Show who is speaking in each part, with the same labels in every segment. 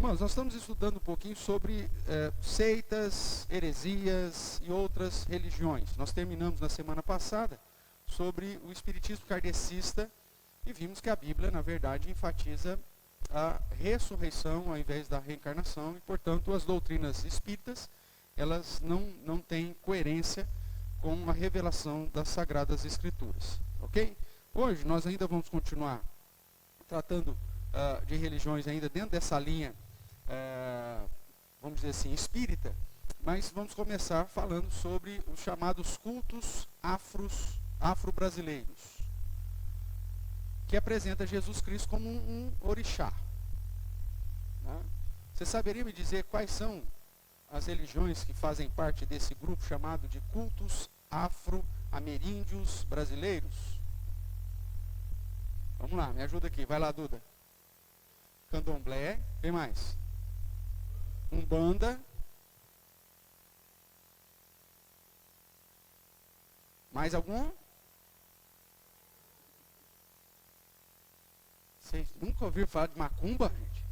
Speaker 1: Irmãos, nós estamos estudando um pouquinho sobre seitas, heresias e outras religiões. Nós terminamos na semana passada sobre o espiritismo kardecista e vimos que a Bíblia, na verdade, enfatiza a ressurreição ao invés da reencarnação e, portanto, as doutrinas espíritas, elas não têm coerência com a revelação das Sagradas Escrituras. Ok? Hoje nós ainda vamos continuar tratando de religiões ainda dentro dessa linha, vamos dizer assim, espírita, mas vamos começar falando sobre os chamados cultos afro-brasileiros, que apresenta Jesus Cristo como um orixá. Né? Você saberia me dizer quais são as religiões que fazem parte desse grupo chamado de cultos afro-ameríndios brasileiros? Vamos lá, me ajuda aqui, vai lá, Duda. Candomblé, quem mais? Umbanda. Mais algum? Vocês nunca ouviram falar de macumba, gente?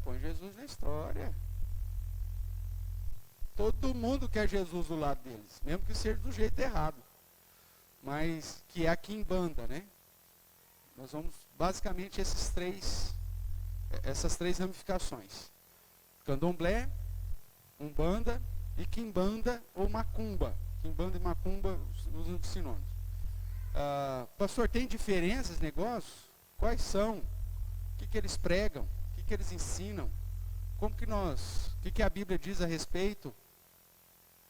Speaker 1: Põe Jesus na história. Todo mundo quer Jesus do lado deles, mesmo que seja do jeito errado. Mas que é a quimbanda, né? Nós vamos, basicamente, essas três ramificações. Candomblé, Umbanda e quimbanda ou macumba. Quimbanda e macumba usam de sinônimos. Pastor, tem diferenças, negócios? Quais são? O que eles pregam? O que eles ensinam? O que a Bíblia diz a respeito?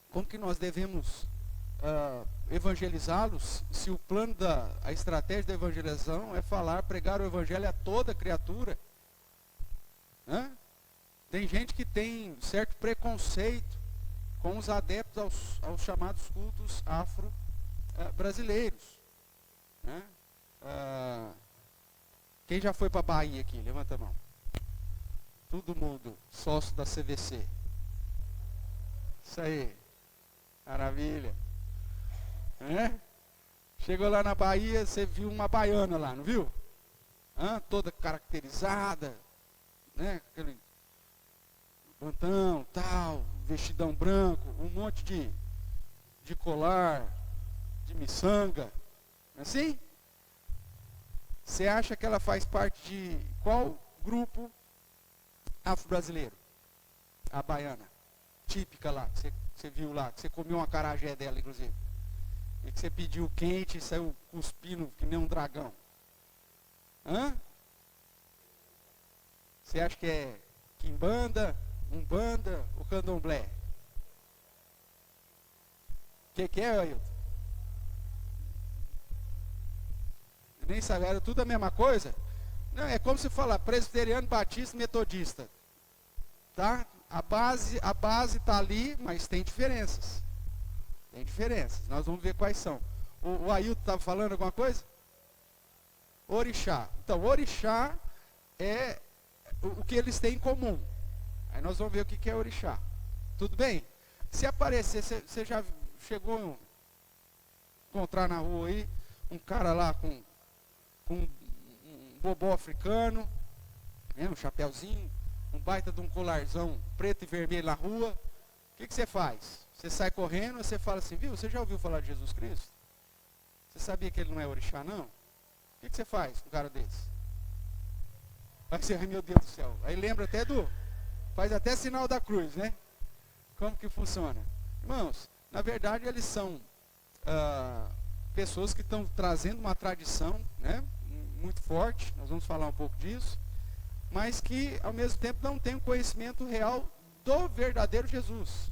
Speaker 1: Como que nós devemos evangelizá-los, se o plano a estratégia da evangelização é pregar o evangelho a toda criatura? Tem gente que tem certo preconceito com os adeptos aos chamados cultos afro-brasileiros. Quem já foi para a Bahia aqui? Levanta a mão. Todo mundo, sócio da CVC. Isso aí, maravilha. Chegou lá na Bahia, você viu uma baiana lá, não viu? Toda caracterizada, né? Aquele pantão, tal, vestidão branco, um monte de colar, de miçanga. Assim? Você acha que ela faz parte de qual grupo afro-brasileiro? A baiana, típica lá, que você viu lá, que você comeu uma acarajé dela, inclusive. E que você pediu quente e saiu cuspindo que nem um dragão. Você acha que é quimbanda, umbanda ou candomblé? O que é, Ailton? Nem sabe, era tudo a mesma coisa? Não, é como se falar presbiteriano, batista, metodista. Tá? A base está ali, mas tem diferenças. Tem diferenças. Nós vamos ver quais são. O Ailton estava falando alguma coisa? Orixá. Então, orixá é o que eles têm em comum. Aí nós vamos ver o que é orixá. Tudo bem? Se aparecer, você já chegou a encontrar na rua aí um cara lá com um bobó africano, né, um chapéuzinho, um baita de um colarzão preto e vermelho na rua. O que você faz? Você sai correndo e você fala assim, viu, você já ouviu falar de Jesus Cristo? Você sabia que ele não é orixá, não? O que você faz com um cara desse? Vai ser, ai meu Deus do céu. Aí lembra até faz até sinal da cruz, né? Como que funciona? Irmãos, na verdade eles são pessoas que estão trazendo uma tradição, né, muito forte, nós vamos falar um pouco disso, mas que ao mesmo tempo não tem um conhecimento real do verdadeiro Jesus.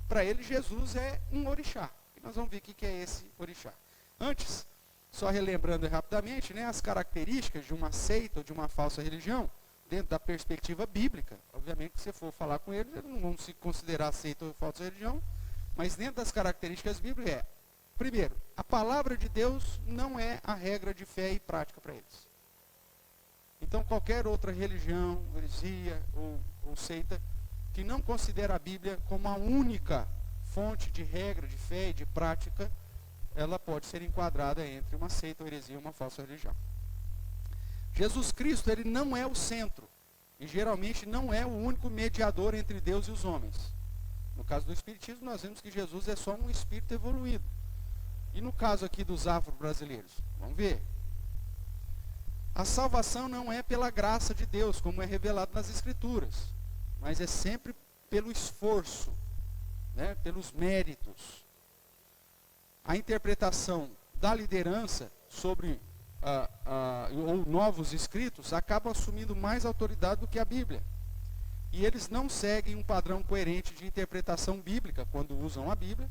Speaker 1: Para ele, Jesus é um orixá. E nós vamos ver o que é esse orixá. Antes, só relembrando rapidamente, né, as características de uma seita ou de uma falsa religião, dentro da perspectiva bíblica. Obviamente, se você for falar com eles não vão se considerar seita ou falsa religião, mas dentro das características bíblicas primeiro, a palavra de Deus não é a regra de fé e prática para eles. Então, qualquer outra religião, heresia ou seita, que não considera a Bíblia como a única fonte de regra, de fé e de prática, ela pode ser enquadrada entre uma seita ou heresia e uma falsa religião. Jesus Cristo, ele não é o centro. E geralmente não é o único mediador entre Deus e os homens. No caso do Espiritismo, nós vemos que Jesus é só um espírito evoluído. E no caso aqui dos afro-brasileiros, vamos ver. A salvação não é pela graça de Deus, como é revelado nas Escrituras, mas é sempre pelo esforço, né, pelos méritos. A interpretação da liderança sobre ou novos escritos acaba assumindo mais autoridade do que a Bíblia. E eles não seguem um padrão coerente de interpretação bíblica quando usam a Bíblia,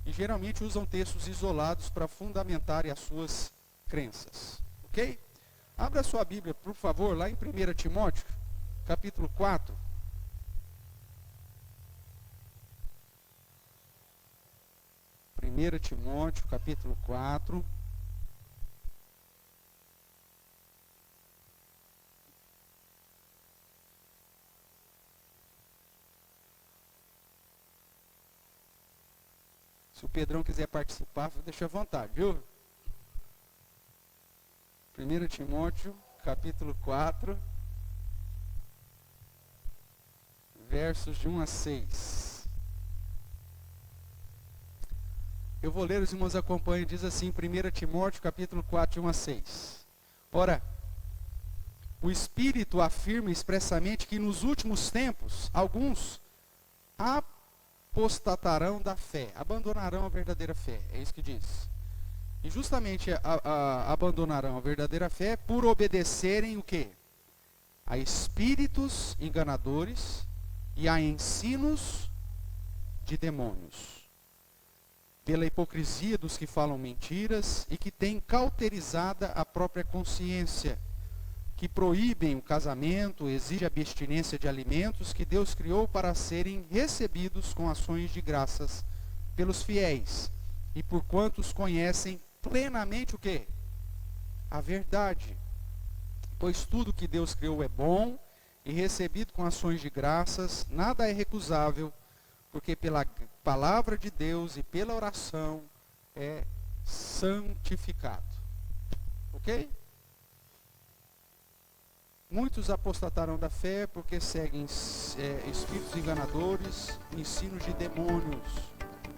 Speaker 1: e geralmente usam textos isolados para fundamentarem as suas crenças. Ok? Abra sua Bíblia, por favor, lá em 1 Timóteo, capítulo 4. Timóteo, capítulo 4. Se o Pedrão quiser participar, deixa à vontade, viu? 1 Timóteo, capítulo 4, versos de 1 a 6. Eu vou ler, os irmãos acompanham, diz assim, 1 Timóteo, capítulo 4, de 1 a 6. Ora, o Espírito afirma expressamente que nos últimos tempos, alguns apostatarão da fé, abandonarão a verdadeira fé, é isso que diz. E justamente abandonarão a verdadeira fé por obedecerem o quê? A espíritos enganadores e a ensinos de demônios. Pela hipocrisia dos que falam mentiras e que têm cauterizada a própria consciência, que proíbem o casamento, exigem a abstinência de alimentos que Deus criou para serem recebidos com ações de graças pelos fiéis, e por quantos conhecem plenamente o quê? A verdade. Pois tudo que Deus criou é bom, e recebido com ações de graças, nada é recusável, porque pela palavra de Deus e pela oração é santificado. Ok? Muitos apostatarão da fé porque seguem espíritos enganadores, ensinos de demônios,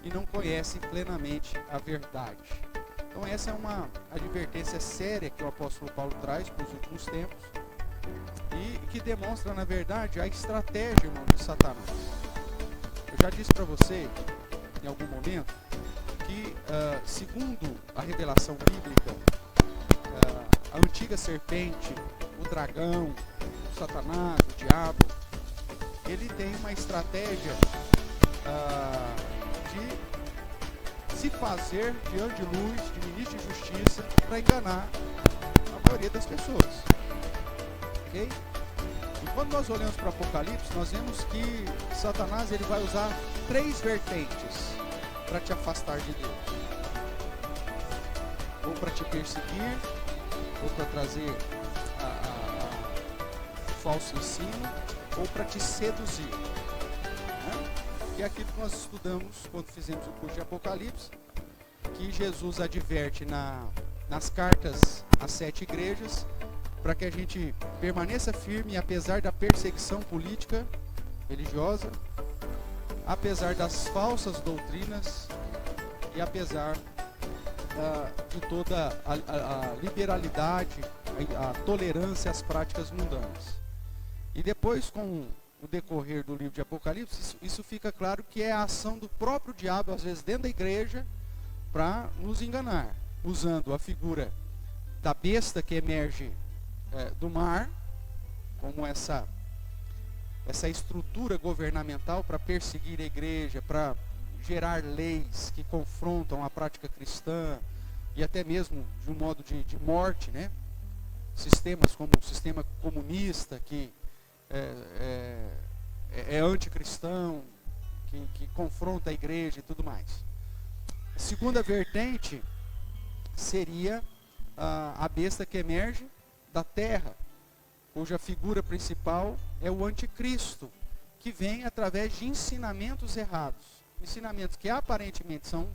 Speaker 1: e não conhecem plenamente a verdade. Então essa é uma advertência séria que o apóstolo Paulo traz para os últimos tempos, e que demonstra, na verdade, a estratégia, irmão, de Satanás. Eu já disse para você, em algum momento, que segundo a revelação bíblica, a antiga serpente, o dragão, o Satanás, o diabo, ele tem uma estratégia de se fazer de anjo de luz, de ministro de justiça, para enganar a maioria das pessoas. Ok? E quando nós olhamos para o Apocalipse, nós vemos que Satanás ele vai usar 3 vertentes para te afastar de Deus. Ou para te perseguir, ou para trazer o falso ensino, ou para te seduzir. Né? Que é aquilo que nós estudamos quando fizemos o curso de Apocalipse, que Jesus adverte nas cartas às 7 igrejas, para que a gente permaneça firme, apesar da perseguição política, religiosa, apesar das falsas doutrinas e apesar de toda a liberalidade, a tolerância às práticas mundanas. E depois, com o decorrer do livro de Apocalipse, isso fica claro que é a ação do próprio diabo, às vezes dentro da igreja, para nos enganar, usando a figura da besta que emerge do mar, como essa estrutura governamental para perseguir a igreja, para gerar leis que confrontam a prática cristã, e até mesmo de um modo de morte, né? Sistemas como o sistema comunista, que é anticristão, que confronta a igreja e tudo mais. A segunda vertente seria a besta que emerge da terra, cuja figura principal é o anticristo, que vem através de ensinamentos errados. Ensinamentos que aparentemente são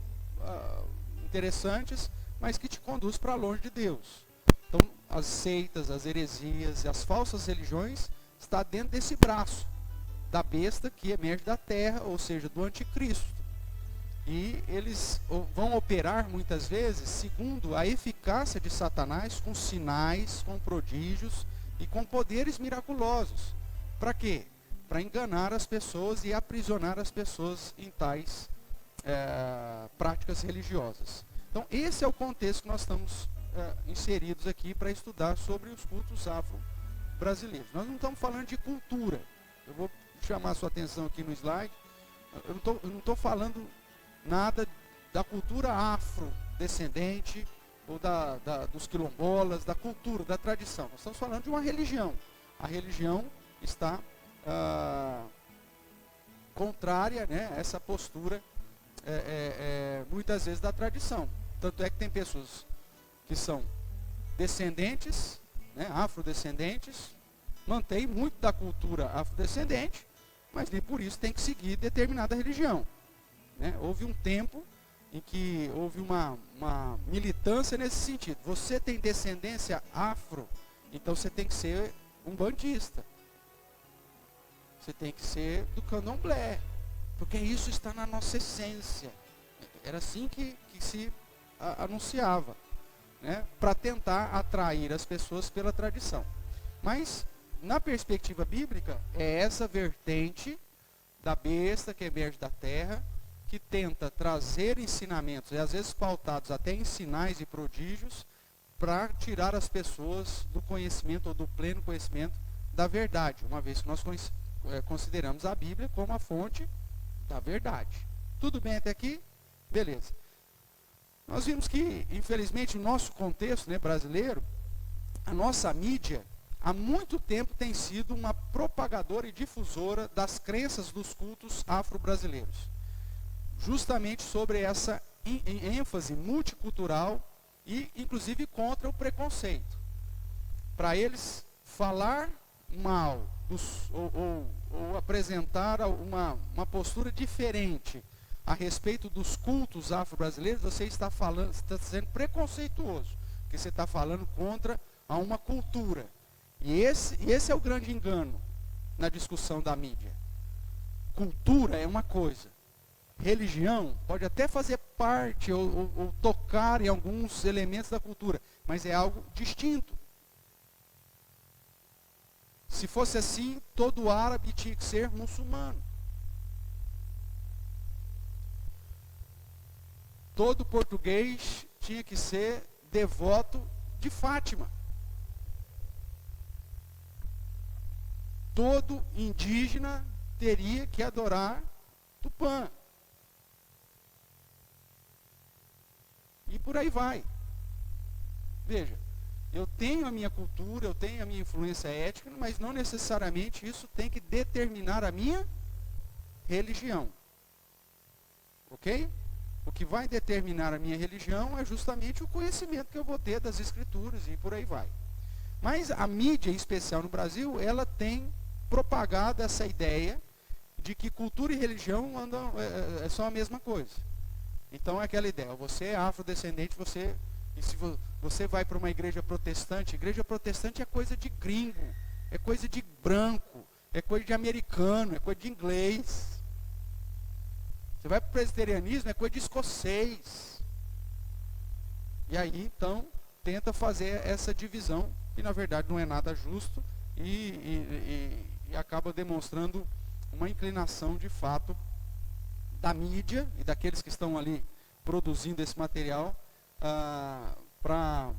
Speaker 1: interessantes, mas que te conduz para longe de Deus. Então, as seitas, as heresias e as falsas religiões está dentro desse braço da besta que emerge da terra, ou seja, do anticristo. E eles vão operar muitas vezes segundo a eficácia de Satanás, com sinais, com prodígios e com poderes miraculosos. Para quê? Para enganar as pessoas e aprisionar as pessoas em tais práticas religiosas. Então, esse é o contexto que nós estamos inseridos aqui para estudar sobre os cultos afro-brasileiros. Nós não estamos falando de cultura. Eu vou chamar a sua atenção aqui no slide. Eu não estou falando nada da cultura afrodescendente ou dos quilombolas, da cultura, da tradição. Nós estamos falando de uma religião. A religião está contrária, né, a essa postura muitas vezes da tradição. Tanto é que tem pessoas que são descendentes, né, afrodescendentes, mantém muito da cultura afrodescendente, mas nem por isso tem que seguir determinada religião. Né? Houve um tempo em que houve uma militância nesse sentido. Você tem descendência afro, então você tem que ser um bandista. Você tem que ser do candomblé, porque isso está na nossa essência. Era assim que se anunciava, né? Para tentar atrair as pessoas pela tradição. Mas, na perspectiva bíblica, é essa vertente da besta que emerge da terra, que tenta trazer ensinamentos, e às vezes pautados até em sinais e prodígios, para tirar as pessoas do conhecimento ou do pleno conhecimento da verdade, uma vez que nós consideramos a Bíblia como a fonte da verdade. Tudo bem até aqui? Beleza. Nós vimos que, infelizmente, no nosso contexto, né, brasileiro, a nossa mídia, há muito tempo tem sido uma propagadora e difusora das crenças dos cultos afro-brasileiros. Justamente sobre essa ênfase multicultural e, inclusive, contra o preconceito. Para eles falar mal ou apresentar uma postura diferente a respeito dos cultos afro-brasileiros, você está sendo preconceituoso, porque você está falando contra uma cultura. E esse é o grande engano na discussão da mídia. Cultura é uma coisa. Religião pode até fazer parte ou tocar em alguns elementos da cultura, mas é algo distinto. Se fosse assim, todo árabe tinha que ser muçulmano. Todo português tinha que ser devoto de Fátima. Todo indígena teria que adorar Tupã. E por aí vai. Veja, eu tenho a minha cultura, eu tenho a minha influência étnica, mas não necessariamente isso tem que determinar a minha religião. Ok? O que vai determinar a minha religião é justamente o conhecimento que eu vou ter das escrituras e por aí vai. Mas a mídia, em especial no Brasil, ela tem propagado essa ideia de que cultura e religião são a mesma coisa. Então é aquela ideia, você é afrodescendente, e se você vai para uma igreja protestante é coisa de gringo, é coisa de branco, é coisa de americano, é coisa de inglês. Você vai para o presbiterianismo, é coisa de escocês. E aí, então, tenta fazer essa divisão, que na verdade não é nada justo, e acaba demonstrando uma inclinação de fato da mídia e daqueles que estão ali produzindo esse material para,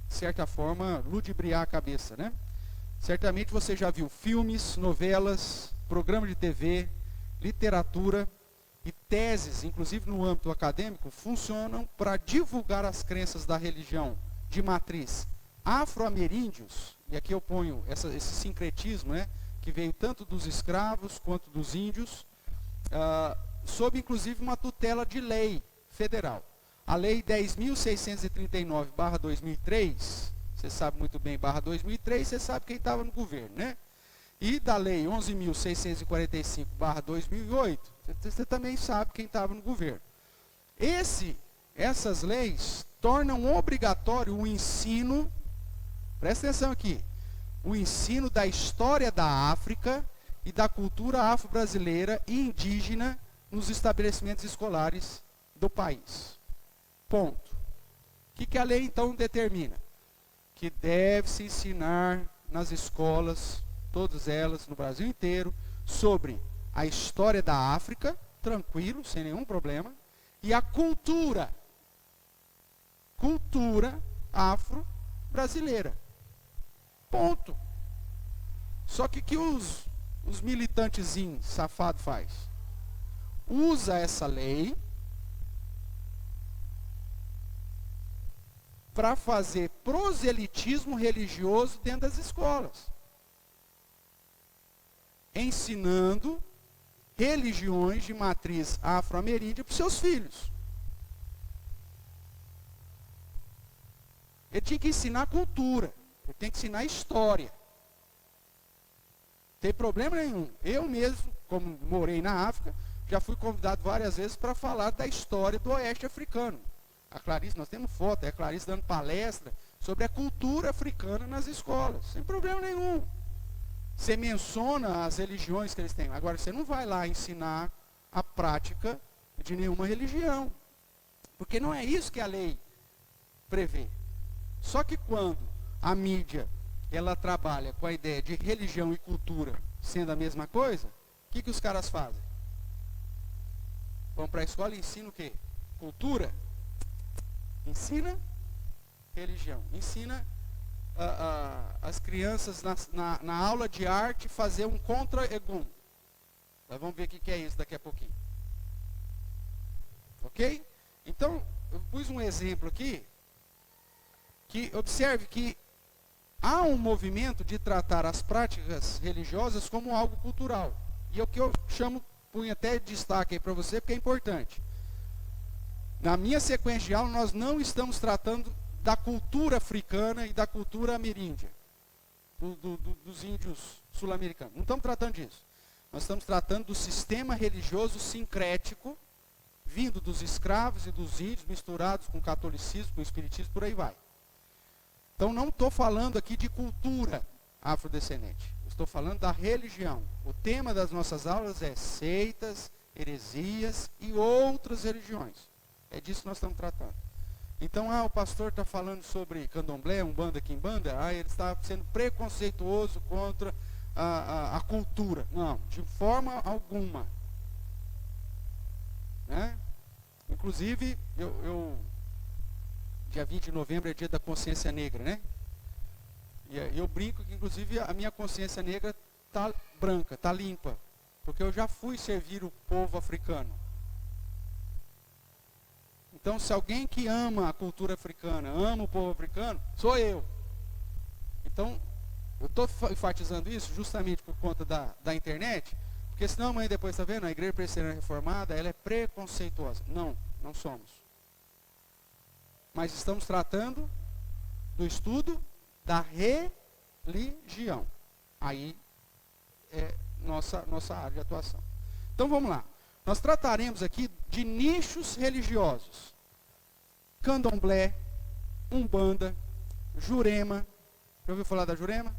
Speaker 1: de certa forma, ludibriar a cabeça, né? Certamente você já viu filmes, novelas, programa de TV, literatura e teses, inclusive no âmbito acadêmico, funcionam para divulgar as crenças da religião de matriz afro-ameríndios, e aqui eu ponho esse sincretismo, né, que veio tanto dos escravos quanto dos índios, sob inclusive uma tutela de lei federal. A lei 10.639/2003, você sabe muito bem, /2003, você sabe quem estava no governo, né? E da lei 11.645/2008, você também sabe quem estava no governo. Essas leis tornam obrigatório o ensino Presta atenção aqui. O ensino da história da África e da cultura afro-brasileira e indígena nos estabelecimentos escolares do país. Ponto. O que a lei então determina? Que deve-se ensinar nas escolas, todas elas, no Brasil inteiro, sobre a história da África, tranquilo, sem nenhum problema, e a cultura afro-brasileira. Ponto. Só que os militantezinhos safados faz? Usa essa lei para fazer proselitismo religioso dentro das escolas, ensinando religiões de matriz afro-ameríndia para os seus filhos. Ele tinha que ensinar cultura, ele tem que ensinar história. Não tem problema nenhum. Eu mesmo, como morei na África, já fui convidado várias vezes para falar da história do Oeste africano. A Clarice, nós temos foto, a Clarice dando palestra sobre a cultura africana nas escolas, sem problema nenhum. Você menciona as religiões que eles têm. Agora, você não vai lá ensinar a prática de nenhuma religião. Porque não é isso que a lei prevê. Só que quando a mídia, ela trabalha com a ideia de religião e cultura sendo a mesma coisa, o que os caras fazem? Vão para a escola e ensinam o quê? Cultura? Ensina religião. Ensina as crianças na aula de arte fazer um contra-egum. Nós vamos ver o que é isso daqui a pouquinho. Ok? Então, eu pus um exemplo aqui, que observe que há um movimento de tratar as práticas religiosas como algo cultural. E é o que eu punho até destaque aí para você, porque é importante. Na minha sequência de aula, nós não estamos tratando da cultura africana e da cultura ameríndia, dos índios sul-americanos. Não estamos tratando disso. Nós estamos tratando do sistema religioso sincrético, vindo dos escravos e dos índios, misturados com o catolicismo, com o espiritismo, por aí vai. Então não estou falando aqui de cultura afrodescendente. Estou falando da religião. O tema das nossas aulas é seitas, heresias e outras religiões. É disso que nós estamos tratando. Então, o pastor está falando sobre candomblé, umbanda, quimbanda, ele está sendo preconceituoso contra a cultura. Não, de forma alguma. Né? Inclusive, dia 20 de novembro é dia da consciência negra, né? E eu brinco que, inclusive, a minha consciência negra está branca, está limpa. Porque eu já fui servir o povo africano. Então, se alguém que ama a cultura africana, ama o povo africano, sou eu. Então, eu estou enfatizando isso justamente por conta da internet, porque senão amanhã depois, está vendo, a Igreja Presbiteriana Reformada, ela é preconceituosa. Não, não somos. Mas estamos tratando do estudo da religião. Aí é nossa área de atuação. Então, vamos lá. Nós trataremos aqui de nichos religiosos. Candomblé, Umbanda, Jurema. Já ouviu falar da Jurema?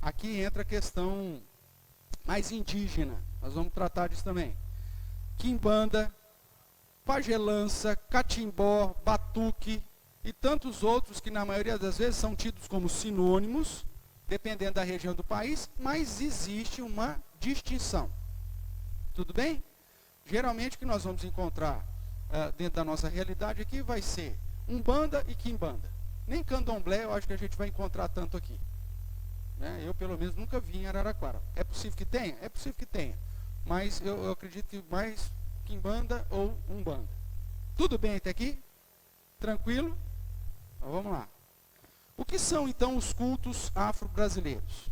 Speaker 1: Aqui entra a questão mais indígena. Nós vamos tratar disso também. Quimbanda, Pagelança, Catimbó, Batuque e tantos outros que na maioria das vezes são tidos como sinônimos, dependendo da região do país, mas existe uma distinção. Tudo bem? Geralmente o que nós vamos encontrar dentro da nossa realidade aqui vai ser Umbanda e Quimbanda. Nem Candomblé eu acho que a gente vai encontrar tanto aqui. Né? Eu pelo menos nunca vi em Araraquara. É possível que tenha? É possível que tenha. Mas eu acredito que mais Quimbanda ou Umbanda. Tudo bem até aqui? Tranquilo? Então vamos lá. O que são então os cultos afro-brasileiros?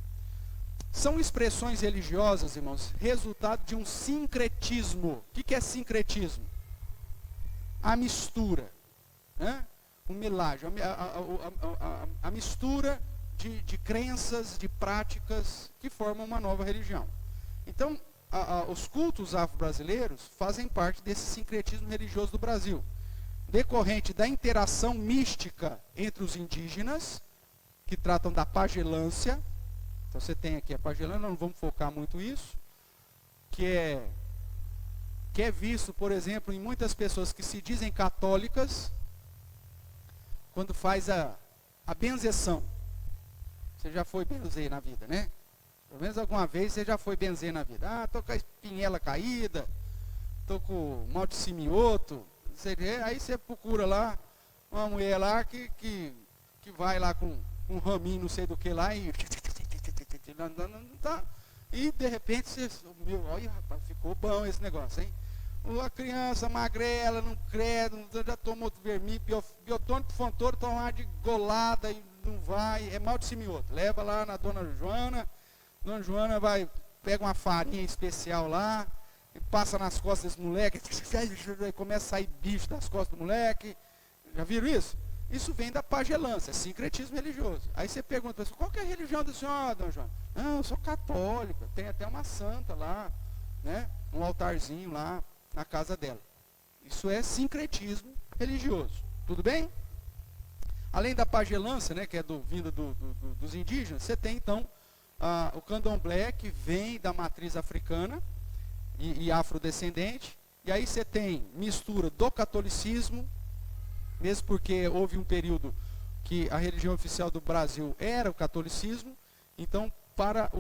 Speaker 1: São expressões religiosas, irmãos, resultado de um sincretismo. O que é sincretismo? A mistura, né? O milagre, a mistura de crenças, de práticas que formam uma nova religião. Então, os cultos afro-brasileiros fazem parte desse sincretismo religioso do Brasil, decorrente da interação mística entre os indígenas que tratam da pagelância. Então você tem aqui a pagelância, não vamos focar muito isso, que é visto, por exemplo, em muitas pessoas que se dizem católicas, quando faz a benzeção. Você já foi benzer na vida, né? Pelo menos alguma vez você já foi benzer na vida. Ah, tô com a espinhela caída, tô com mal de simioto. Aí você procura lá uma mulher lá que vai lá com um raminho, não sei do que lá, e e de repente você, olha rapaz, ficou bom esse negócio, hein? A criança magrela, não crê, já tomou vermelho, biotônico, fontouro, tomar de golada e não vai, é mal de simioto. Leva lá na dona Joana vai, pega uma farinha especial lá, e passa nas costas desse moleque, começa a sair bicho das costas do moleque. Já viram isso? Isso vem da pagelância, sincretismo religioso. Aí você pergunta, qual que é a religião do senhor, dona Joana? Não, eu sou católica, tem até uma santa lá, né? Um altarzinho lá na casa dela. Isso é sincretismo religioso. Tudo bem? Além da pagelância, né, que é vindo dos indígenas, você tem então o candomblé, que vem da matriz africana e afrodescendente. E aí você tem mistura do catolicismo, mesmo porque houve um período que a religião oficial do Brasil era o catolicismo. Então, para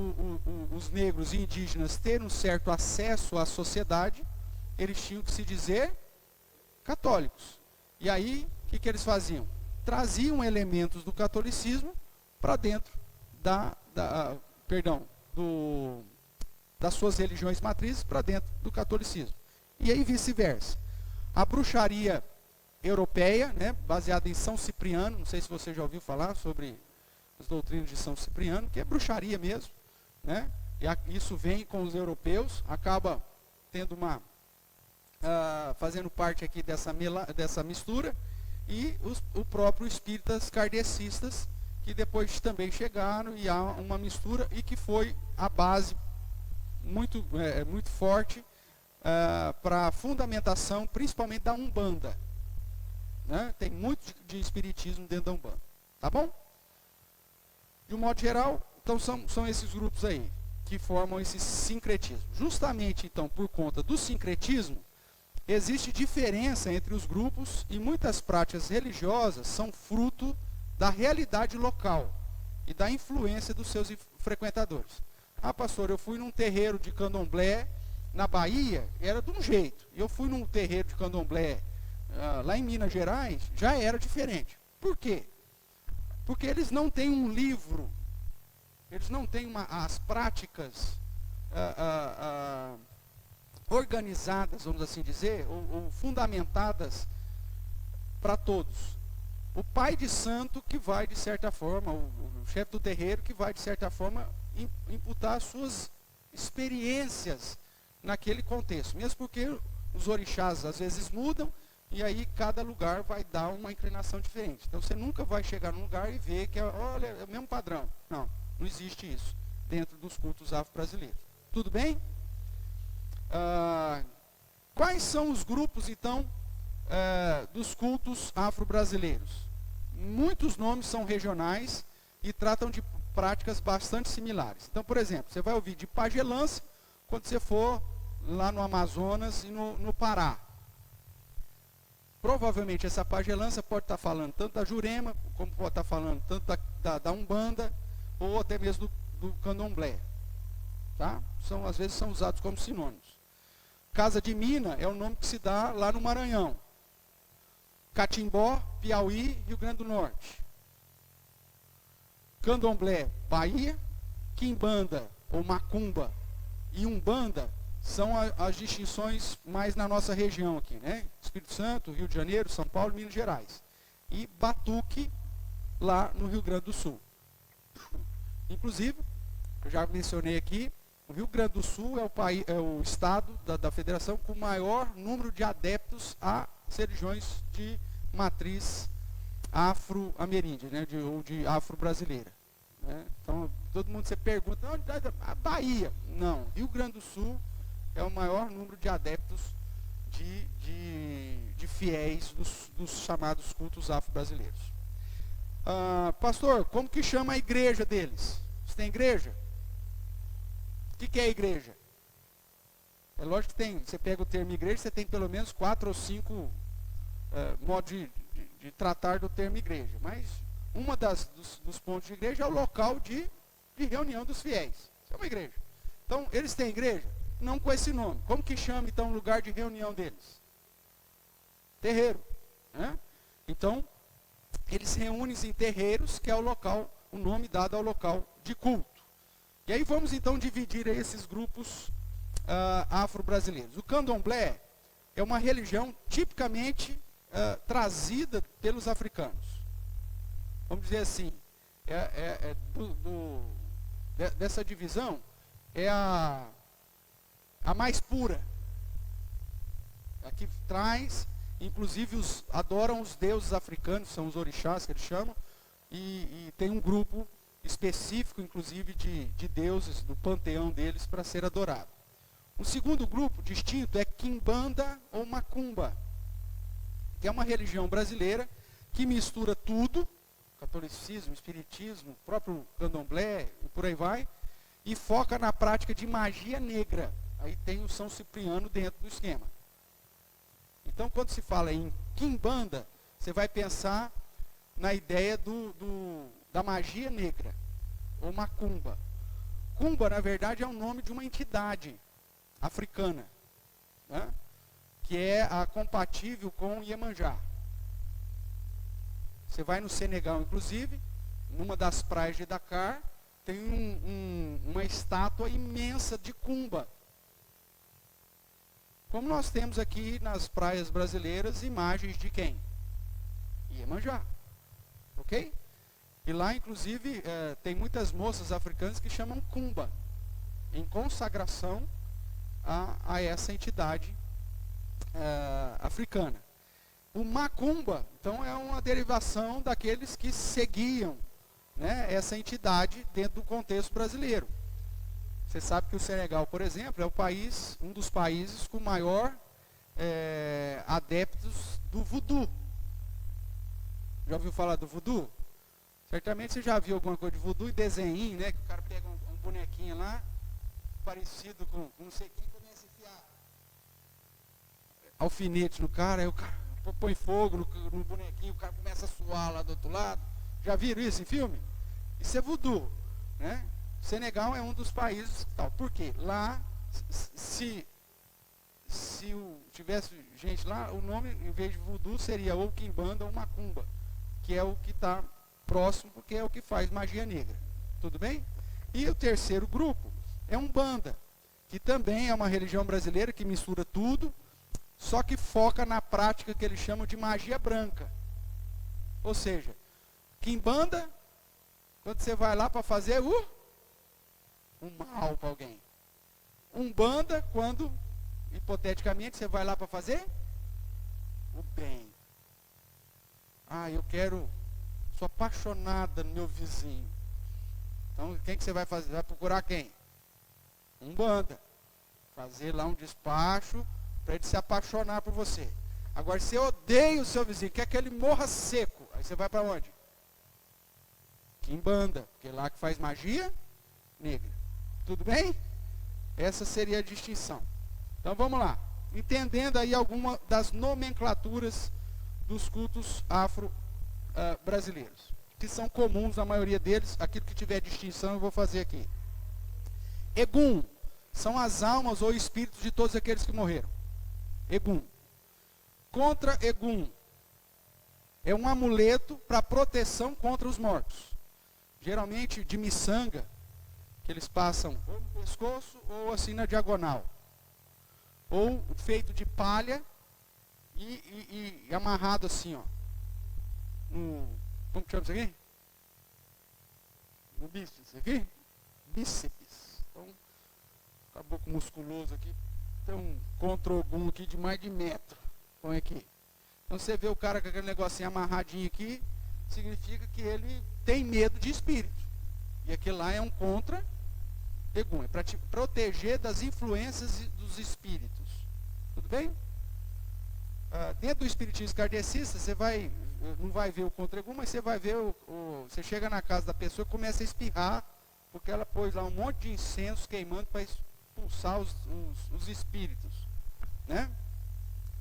Speaker 1: os negros e indígenas terem um certo acesso à sociedade, eles tinham que se dizer católicos. E aí, o que eles faziam? Traziam elementos do catolicismo para dentro das suas religiões matrizes, para dentro do catolicismo. E aí vice-versa. A bruxaria europeia, né, baseada em São Cipriano, não sei se você já ouviu falar sobre as doutrinas de São Cipriano, que é bruxaria mesmo, né? E isso vem com os europeus, acaba tendo fazendo parte aqui dessa mistura, e o próprio espíritas kardecistas, que depois também chegaram, e há uma mistura, e que foi a base muito forte para a fundamentação, principalmente da Umbanda. Né? Tem muito de espiritismo dentro da Umbanda. Tá bom? De um modo geral, então são esses grupos aí que formam esse sincretismo. Justamente, então, por conta do sincretismo, existe diferença entre os grupos, e muitas práticas religiosas são fruto da realidade local e da influência dos seus frequentadores. Ah, pastor, eu fui num terreiro de candomblé na Bahia, era de um jeito. E eu fui num terreiro de candomblé lá em Minas Gerais, já era diferente. Por quê? Porque eles não têm um livro, eles não têm as práticas organizadas, vamos assim dizer, ou fundamentadas para todos. O pai de santo que vai, de certa forma, o chefe do terreiro que vai, de certa forma, imputar as suas experiências naquele contexto. Mesmo porque os orixás às vezes mudam, e aí cada lugar vai dar uma inclinação diferente. Então você nunca vai chegar num lugar e ver que olha, é o mesmo padrão. Não existe isso dentro dos cultos afro-brasileiros. Tudo bem? Quais são os grupos, então, dos cultos afro-brasileiros? Muitos nomes são regionais e tratam de práticas bastante similares. Então, por exemplo, você vai ouvir de pagelância quando você for lá no Amazonas e no Pará. Provavelmente essa pagelância pode estar falando tanto da Jurema, como pode estar falando tanto da Umbanda, ou até mesmo do Candomblé. Tá? Às vezes são usados como sinônimos. Casa de Mina é o nome que se dá lá no Maranhão. Catimbó, Piauí, Rio Grande do Norte. Candomblé, Bahia. Quimbanda ou Macumba e Umbanda são as distinções mais na nossa região aqui, né? Espírito Santo, Rio de Janeiro, São Paulo, Minas Gerais. E Batuque, lá no Rio Grande do Sul. Inclusive, eu já mencionei aqui, o Rio Grande do Sul é o estado da federação com o maior número de adeptos às religiões de matriz afro-ameríndia, né? Ou de afro-brasileira. Né? Então, todo mundo se pergunta, a Bahia? Não, Rio Grande do Sul é o maior número de adeptos de fiéis dos chamados cultos afro-brasileiros. Pastor, como que chama a igreja deles? Você tem igreja? O que é igreja? É lógico que tem, você pega o termo igreja, você tem pelo menos 4 ou 5 modos de tratar do termo igreja. Mas uma dos pontos de igreja é o local de reunião dos fiéis. Isso é uma igreja. Então, eles têm igreja? Não com esse nome. Como que chama, então, o lugar de reunião deles? Terreiro. Né? Então, eles se reúnem em terreiros, que é o local, o nome dado ao local de culto. E aí vamos, então, dividir aí esses grupos afro-brasileiros. O candomblé é uma religião tipicamente trazida pelos africanos. Vamos dizer assim, dessa divisão é a mais pura. Aqui traz, inclusive adoram os deuses africanos, são os orixás que eles chamam, e tem um grupo específico, inclusive, de deuses do panteão deles para ser adorado. O segundo grupo distinto é Quimbanda ou Macumba, que é uma religião brasileira que mistura tudo, catolicismo, espiritismo, próprio candomblé e por aí vai, e foca na prática de magia negra. Aí tem o São Cipriano dentro do esquema. Então, quando se fala em Quimbanda, você vai pensar na ideia da magia negra, ou Macumba. Cumba, na verdade, é o nome de uma entidade africana, né? Que é a compatível com Iemanjá. Você vai no Senegal, inclusive, numa das praias de Dakar, tem uma estátua imensa de Cumba. Como nós temos aqui nas praias brasileiras imagens de quem? Iemanjá. Ok? E lá, inclusive, tem muitas moças africanas que chamam Cumba, em consagração a essa entidade africana. O Macumba, então, é uma derivação daqueles que seguiam, né, essa entidade dentro do contexto brasileiro. Você sabe que o Senegal, por exemplo, é um dos países com maior adeptos do voodoo. Já ouviu falar do voodoo? Certamente você já viu alguma coisa de voodoo e desenho, né? Que o cara pega um bonequinho lá, parecido com não sei quem, começa a enfiar alfinete no cara, aí o cara põe fogo no bonequinho, o cara começa a suar lá do outro lado. Já viram isso em filme? Isso é voodoo, né? Senegal é um dos países tal. Por quê? Lá, se tivesse gente lá, o nome, em vez de voodoo, seria ou Quimbanda ou Macumba, que é o que está próximo, porque é o que faz magia negra. Tudo bem? E o terceiro grupo é Umbanda, que também é uma religião brasileira que mistura tudo, só que foca na prática que eles chamam de magia branca. Ou seja, Quimbanda, quando você vai lá para fazer um mal para alguém. Umbanda, quando, hipoteticamente, você vai lá para fazer o bem. Sou apaixonada no meu vizinho. Então, quem que você vai fazer? Vai procurar quem? Umbanda. Fazer lá um despacho para ele se apaixonar por você. Agora, se você odeia o seu vizinho, quer que ele morra seco, aí você vai para onde? Quimbanda, porque é lá que faz magia negra. Tudo bem? Essa seria a distinção. Então vamos lá. Entendendo aí alguma das nomenclaturas dos cultos afro-brasileiros, que são comuns à maioria deles. Aquilo que tiver distinção eu vou fazer aqui. Egum são as almas ou espíritos de todos aqueles que morreram. Egum. Contra Egum é um amuleto para proteção contra os mortos. Geralmente de miçanga, que eles passam ou no pescoço ou assim na diagonal. Ou feito de palha e amarrado assim, ó. Como que chama isso aqui? No bíceps aqui? Bíceps. Então, caboclo musculoso aqui. Tem um contra-ogum aqui de mais de metro. Põe aqui. Então você vê o cara com aquele negocinho amarradinho aqui, significa que ele tem medo de espírito. E aquele lá é um contra-egum. É para te proteger das influências dos espíritos. Tudo bem? Dentro do espiritismo kardecista, você vai não vai ver o contra-egum, mas você vai ver, você chega na casa da pessoa e começa a espirrar, porque ela pôs lá um monte de incenso queimando para expulsar os espíritos, né?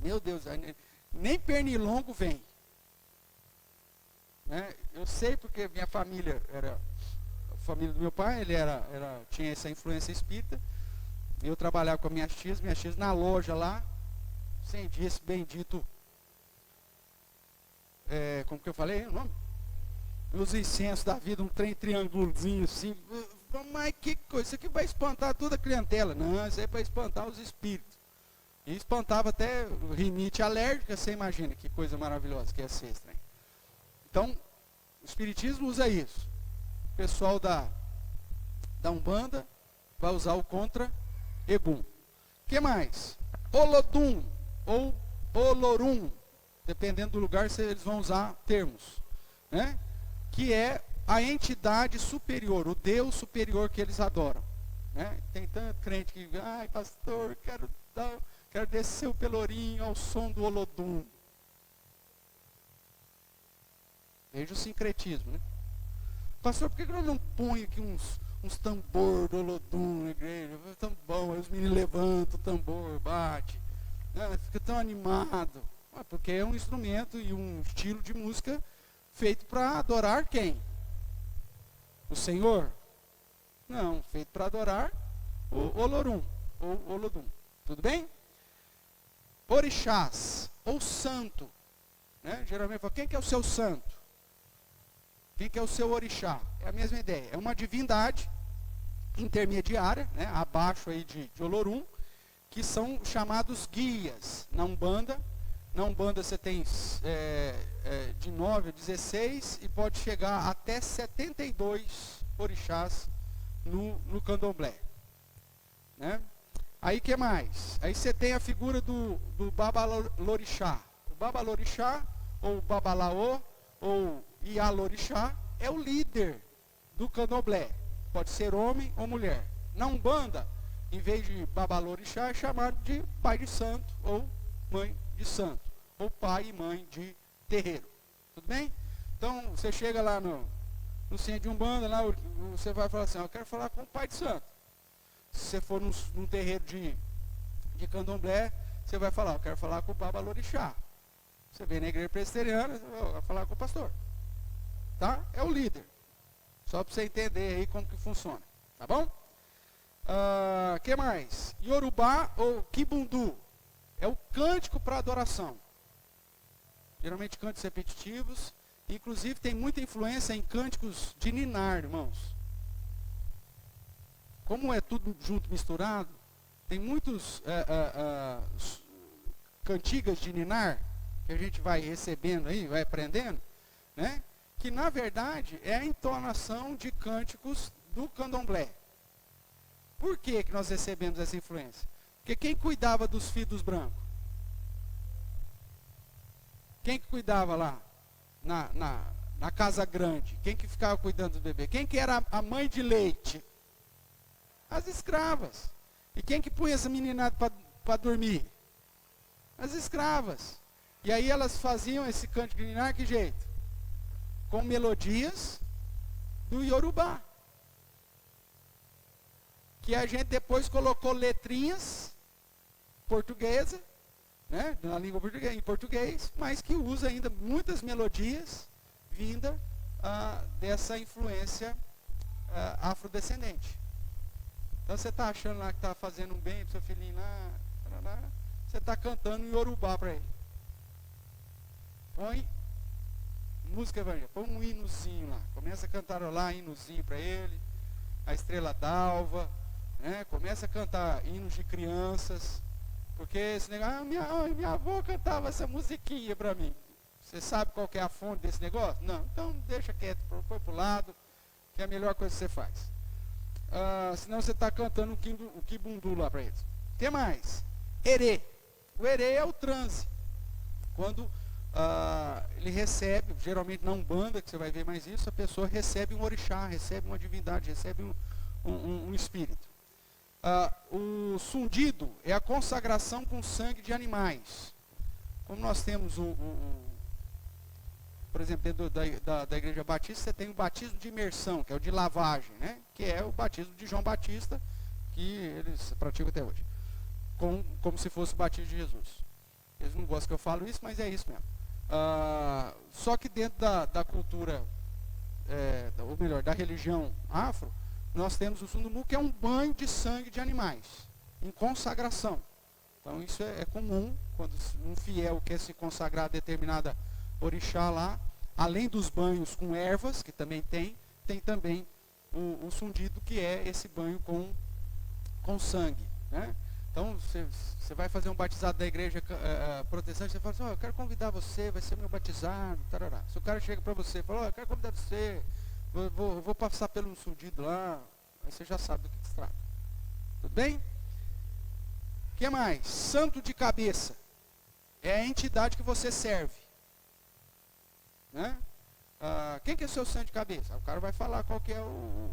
Speaker 1: Meu Deus, nem pernilongo vem, né? Eu sei porque minha família a família do meu pai, ele tinha essa influência espírita. Eu trabalhava com minhas tias na loja lá, acendi esse bendito, como que eu falei o nome? Os incensos da vida, um trem triângulozinho assim. Mas que coisa, isso aqui vai espantar toda a clientela. Não, isso aí é para espantar os espíritos. E espantava até rinite alérgica, você imagina que coisa maravilhosa que é ser esse trem. Então, o espiritismo usa isso. O pessoal da Umbanda vai usar o contra-egum. O que mais? Olodum ou Olorum, dependendo do lugar, eles vão usar termos, né? Que é a entidade superior, o Deus superior que eles adoram, né? Tem tanto crente que, ai pastor, quero descer o pelourinho ao som do Olodum. Veja o sincretismo, né? Pastor, por que nós não põe aqui uns tambor do Olodum na igreja? Tão bom, aí os meninos levantam o tambor, bate, né? Fica tão animado. Porque é um instrumento e um estilo de música feito para adorar quem? O Senhor? Não, feito para adorar o Olorum, ou Olodum. Tudo bem? Orixás, ou santo, né? Geralmente fala, quem que é o seu santo? Quem que é o seu orixá? É a mesma ideia, é uma divindade intermediária, né? Abaixo aí de Olorum, que são chamados guias na Umbanda. Na Umbanda você tem de 9 a 16 e pode chegar até 72 orixás no candomblé, né? Aí que mais? Aí você tem a figura do Babalorixá. O Babalorixá, ou Babalaô, ou Ialorixá, é o líder do candomblé. Pode ser homem ou mulher. Na Umbanda, em vez de Babalorixá, é chamado de pai de santo ou mãe de santo, ou pai e mãe de terreiro. Tudo bem? Então, você chega lá no centro de Umbanda, lá você vai falar assim, eu quero falar com o pai de santo. Se você for num terreiro de candomblé, você vai falar, eu quero falar com o Babalorixá. Você vem na igreja presbiteriana, você vai falar com o pastor. Tá? É o líder. Só para você entender aí como que funciona. Tá bom? Que mais? Yorubá ou Kibundu. É o cântico para adoração. Geralmente cânticos repetitivos. Inclusive tem muita influência em cânticos de ninar, irmãos. Como é tudo junto, misturado, tem muitos cantigas de ninar, que a gente vai recebendo aí, vai aprendendo, né? Que na verdade é a entonação de cânticos do candomblé. Por que nós recebemos essa influência? Porque quem cuidava dos filhos brancos? Quem que cuidava lá na casa grande? Quem que ficava cuidando do bebê? Quem que era a mãe de leite? As escravas. E quem que punha essa meninada para dormir? As escravas. E aí elas faziam esse cântico de ninar, que jeito? Com melodias do Yorubá. Que a gente depois colocou letrinhas portuguesas, né, na língua portuguesa, em português, mas que usa ainda muitas melodias vinda dessa influência afrodescendente. Então você está achando lá que está fazendo um bem para o seu filhinho lá, você está cantando em Yorubá para ele. Põe música evangélica, põe um hinozinho lá, começa a cantarolar hinozinho para ele, a Estrela d'Alva, né? Começa a cantar hinos de crianças, porque esse negócio, minha avó cantava essa musiquinha para mim. Você sabe qual que é a fonte desse negócio? Não, então deixa quieto, põe para o lado, que é a melhor coisa que você faz. Senão você está cantando o Kibundu lá para eles. O que mais? Erê. O erê é o transe. Quando ele recebe, geralmente na Umbanda, que você vai ver mais isso, a pessoa recebe um orixá, recebe uma divindade, recebe um espírito. O sundido é a consagração com sangue de animais. Como nós temos por exemplo, dentro da Igreja Batista, você tem o batismo de imersão, que é o de lavagem, né? Que é o batismo de João Batista, que eles praticam até hoje, como se fosse o batismo de Jesus. Eles não gostam que eu falo isso, mas é isso mesmo. Só que dentro da cultura, ou melhor, da religião afro, nós temos o sundumu, que é um banho de sangue de animais, em consagração. Então isso é comum, quando um fiel quer se consagrar a determinada orixá lá, além dos banhos com ervas, que também tem também o sundido, que é esse banho com sangue, né? Então, você vai fazer um batizado da igreja protestante, você fala assim, eu quero convidar você, vai ser meu batizado, tarará. Se o cara chega para você e fala, eu quero convidar você, vou passar pelo sundido lá, aí você já sabe do que se trata. Tudo bem? O que mais? Santo de cabeça. É a entidade que você serve. Né? Quem que é o seu santo de cabeça? O cara vai falar qual que é o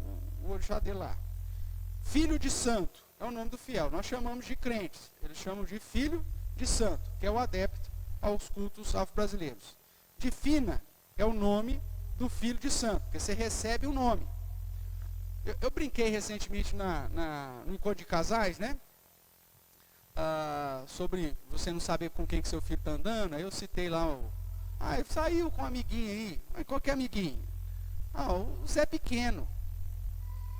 Speaker 1: orixá dele lá. Filho de santo é o nome do fiel. Nós chamamos de crentes. Eles chamam de filho de santo, que é o adepto aos cultos afro-brasileiros. De fina é o nome do filho de santo, porque você recebe um nome. Eu brinquei recentemente no encontro de casais, né? Sobre você não saber com quem que seu filho está andando. Aí eu citei lá ele saiu com um amiguinho aí. Mas qual que é amiguinho? O Zé Pequeno.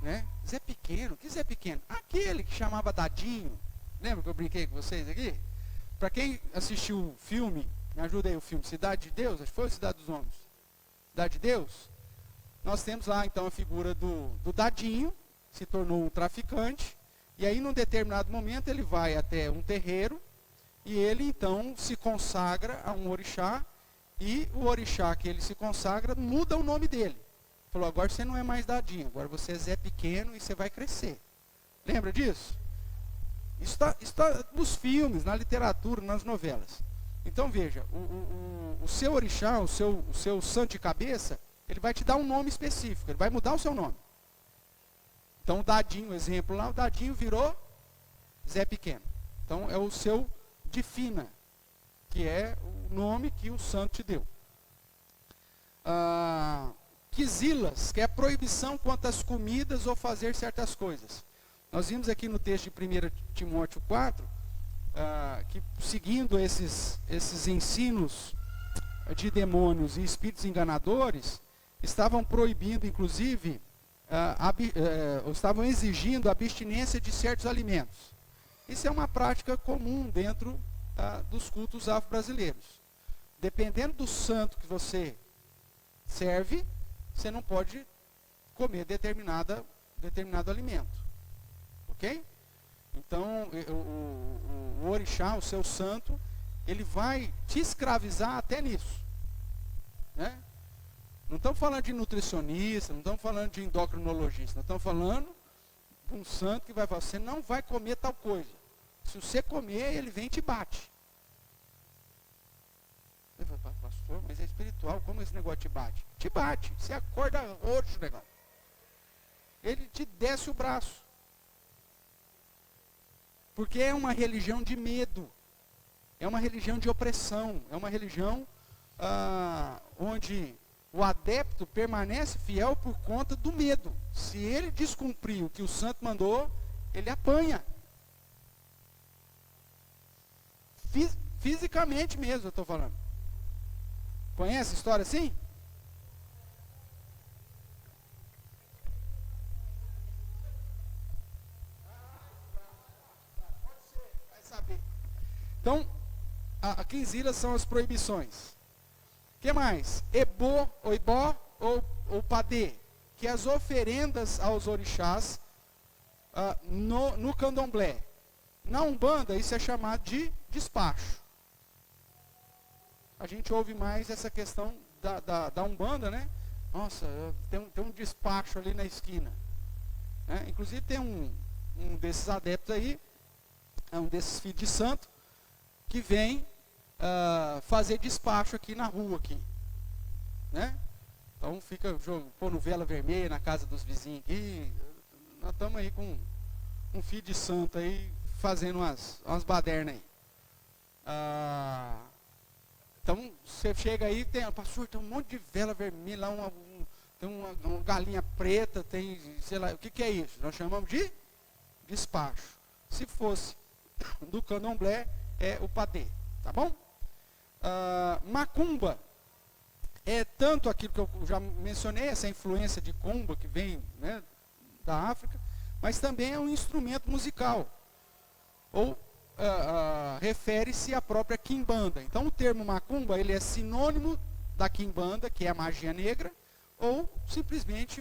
Speaker 1: Né? Zé Pequeno? Que Zé Pequeno? Aquele que chamava Dadinho. Lembra que eu brinquei com vocês aqui? Para quem assistiu o filme, me ajuda aí o filme, Cidade de Deus, acho que foi ou Cidade dos Homens? Cidade de Deus? Nós temos lá então a figura do Dadinho, se tornou um traficante, e aí num determinado momento ele vai até um terreiro, e ele então se consagra a um orixá, e o orixá que ele se consagra muda o nome dele. Falou, agora você não é mais Dadinho, agora você é Zé Pequeno e você vai crescer. Lembra disso? Isso está nos filmes, na literatura, nas novelas. Então veja, o seu orixá, o seu santo de cabeça, ele vai te dar um nome específico, ele vai mudar o seu nome. Então o Dadinho, exemplo lá, o Dadinho virou Zé Pequeno. Então é o seu de fina, que é o nome que o santo te deu. Quizilas, que é a proibição quanto às comidas ou fazer certas coisas. Nós vimos aqui no texto de 1 Timóteo 4, que seguindo esses ensinos de demônios e espíritos enganadores, estavam proibindo, inclusive, estavam exigindo a abstinência de certos alimentos. Isso é uma prática comum dentro dos cultos afro-brasileiros. Dependendo do santo que você serve, você não pode comer determinado alimento. Ok? Então, o orixá, o seu santo, ele vai te escravizar até nisso. Né? Não estamos falando de nutricionista, não estamos falando de endocrinologista, nós estamos falando de um santo que vai falar, você não vai comer tal coisa. Se você comer, ele vem e te bate. Eu falo, pastor, mas é espiritual, como esse negócio te bate? Te bate, você acorda roxo o negócio. Ele te desce o braço. Porque é uma religião de medo, é uma religião de opressão, é uma religião onde o adepto permanece fiel por conta do medo. Se ele descumprir o que o santo mandou, ele apanha. Fisicamente mesmo, eu estou falando. Conhece a história assim? Pode ser, vai saber. Então, a quinzilas são as proibições. O que mais? Ebô, oibó ou padê, que é as oferendas aos orixás no candomblé. Na Umbanda, isso é chamado de despacho. A gente ouve mais essa questão da Umbanda, né? Nossa, tem um despacho ali na esquina. Né? Inclusive tem um desses adeptos aí, um desses filhos de santo, que vem fazer despacho aqui na rua aqui. Né? Então fica pondo vela vermelha na casa dos vizinhos aqui. Nós estamos aí com um filho de santo aí fazendo umas badernas aí. Então, você chega aí, pastor, tem um monte de vela vermelha, lá tem uma galinha preta, tem, sei lá, o que é isso? Nós chamamos de despacho. Se fosse do candomblé, é o padê, tá bom? Macumba é tanto aquilo que eu já mencionei, essa influência de Kumba que vem, né, da África, mas também é um instrumento musical, ou refere-se à própria quimbanda. Então o termo macumba, ele é sinônimo da quimbanda, que é a magia negra, ou simplesmente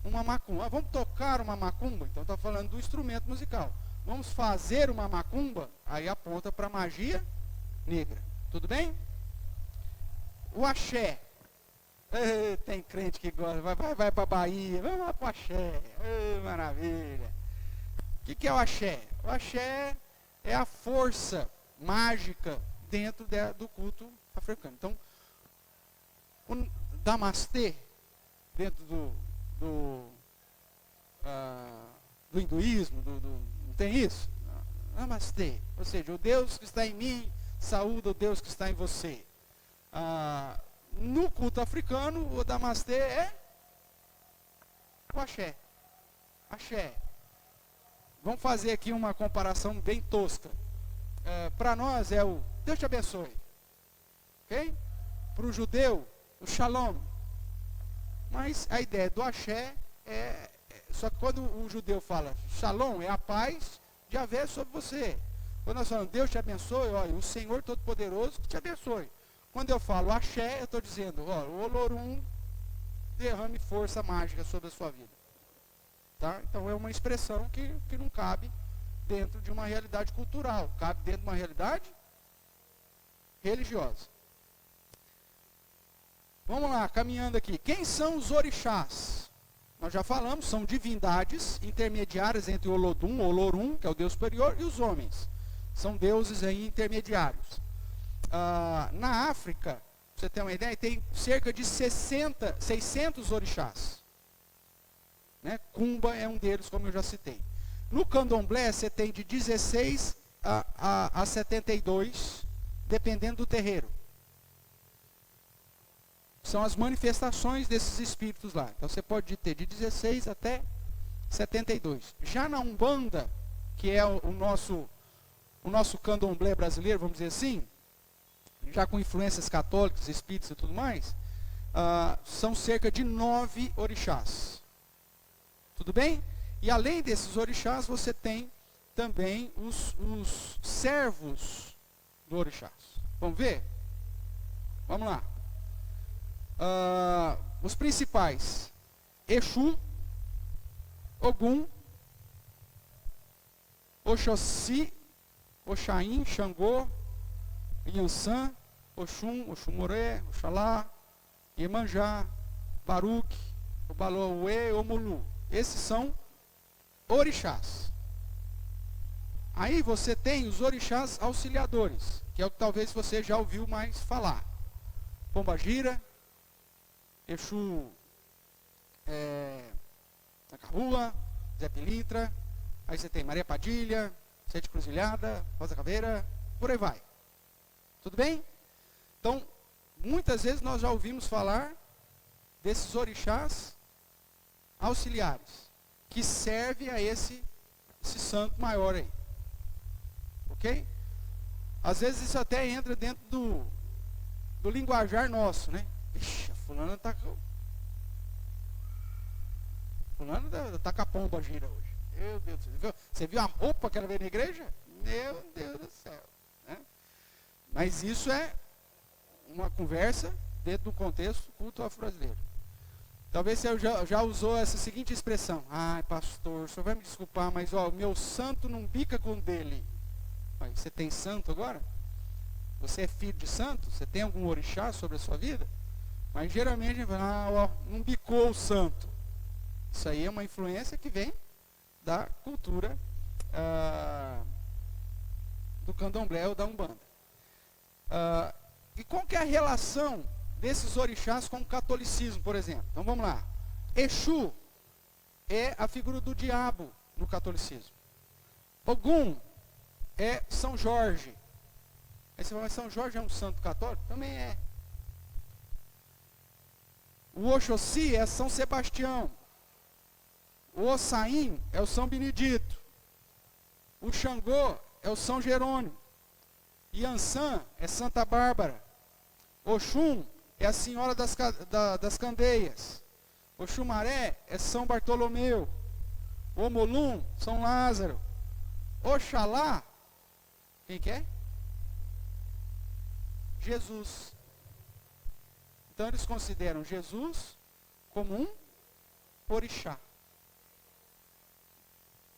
Speaker 1: uma macumba. Vamos tocar uma macumba? Então está falando do instrumento musical. Vamos fazer uma macumba? Aí aponta para a magia negra. Tudo bem? O axé. Tem crente que gosta, vai para a Bahia, vamos lá para o axé. Maravilha. O que é o axé? O axé é a força mágica dentro do culto africano. Então, o Namastê, dentro do hinduísmo, não tem isso? Namastê, ou seja, o Deus que está em mim, saúda o Deus que está em você. No culto africano, o Namastê é o axé. Axé. Vamos fazer aqui uma comparação bem tosca. Para nós é o Deus te abençoe. Ok? Para o judeu, o shalom. Mas a ideia do axé só que quando o judeu fala shalom, é a paz de Yahvé sobre você. Quando nós falamos Deus te abençoe, olha, o Senhor Todo-Poderoso que te abençoe. Quando eu falo axé, eu estou dizendo, olha, o Olorum derrame força mágica sobre a sua vida. Tá? Então é uma expressão que não cabe dentro de uma realidade cultural, cabe dentro de uma realidade religiosa. Vamos lá, caminhando aqui. Quem são os orixás? Nós já falamos, são divindades intermediárias entre o Olodum, o Olorum, que é o Deus superior, e os homens. São deuses aí intermediários. Na África, pra você ter uma ideia, tem cerca de 600 orixás. Né? Kumba é um deles, como eu já citei. No candomblé, você tem de 16 a 72, dependendo do terreiro. São as manifestações desses espíritos lá. Então você pode ter de 16 até 72. Já na Umbanda, que é o nosso candomblé brasileiro, vamos dizer assim, já com influências católicas, espíritas e tudo mais, são cerca de 9 orixás. Tudo bem? E além desses orixás, você tem também os servos do orixás. Vamos ver? Vamos lá. Os principais: Exu, Ogum, Oxóssi, Oxaim, Xangô, Inhansã, Oxum, Oxumoré, Oxalá, Iemanjá, Baruque, Obaloauê, Omulu. Esses são orixás. Aí você tem os orixás auxiliadores, que é o que talvez você já ouviu mais falar. Pombagira, Exu Nacarrua, Zé Pilintra, aí você tem Maria Padilha, Sete Cruzilhada, Rosa Caveira, por aí vai. Tudo bem? Então, muitas vezes nós já ouvimos falar desses orixás auxiliares, que serve a esse santo maior aí. Ok? Às vezes isso até entra dentro do linguajar nosso, né? Ixi, fulano está com a pomba gira hoje. Meu Deus do céu. Você viu a roupa que ela veio na igreja? Meu Deus do céu. Né? Mas isso é uma conversa dentro do contexto culto afro-brasileiro. Talvez você já usou essa seguinte expressão: ai, pastor, o senhor vai me desculpar, mas o meu santo não bica com o dele. Aí, você tem santo agora? Você é filho de santo? Você tem algum orixá sobre a sua vida? Mas geralmente a gente fala, não bicou o santo. Isso aí é uma influência que vem da cultura do candomblé ou da Umbanda. E qual que é a relação desses orixás com o catolicismo, por exemplo? Então vamos lá. Exu é a figura do diabo no catolicismo. Ogum é São Jorge. Aí você fala, mas São Jorge é um santo católico? Também é. O Oxóssi é São Sebastião. O Ossain é o São Benedito. O Xangô é o São Jerônimo. Iansã é Santa Bárbara. Oxum é a Senhora das Candeias. Oxumaré é São Bartolomeu. Omolum, São Lázaro. Oxalá, quem que é? Jesus. Então eles consideram Jesus como um orixá.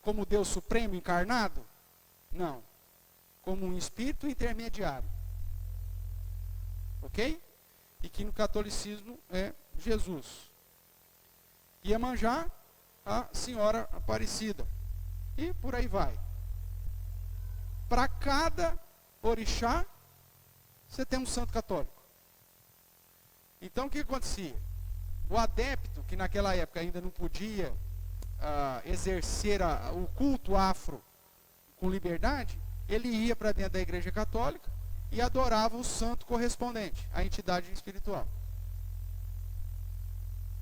Speaker 1: Como Deus Supremo encarnado? Não. Como um espírito intermediário. Ok? E que no catolicismo é Jesus. Iemanjá, a Senhora Aparecida. E por aí vai. Para cada orixá, você tem um santo católico. Então o que acontecia? O adepto, que naquela época ainda não podia exercer o culto afro com liberdade, ele ia para dentro da igreja católica e adorava o santo correspondente, a entidade espiritual.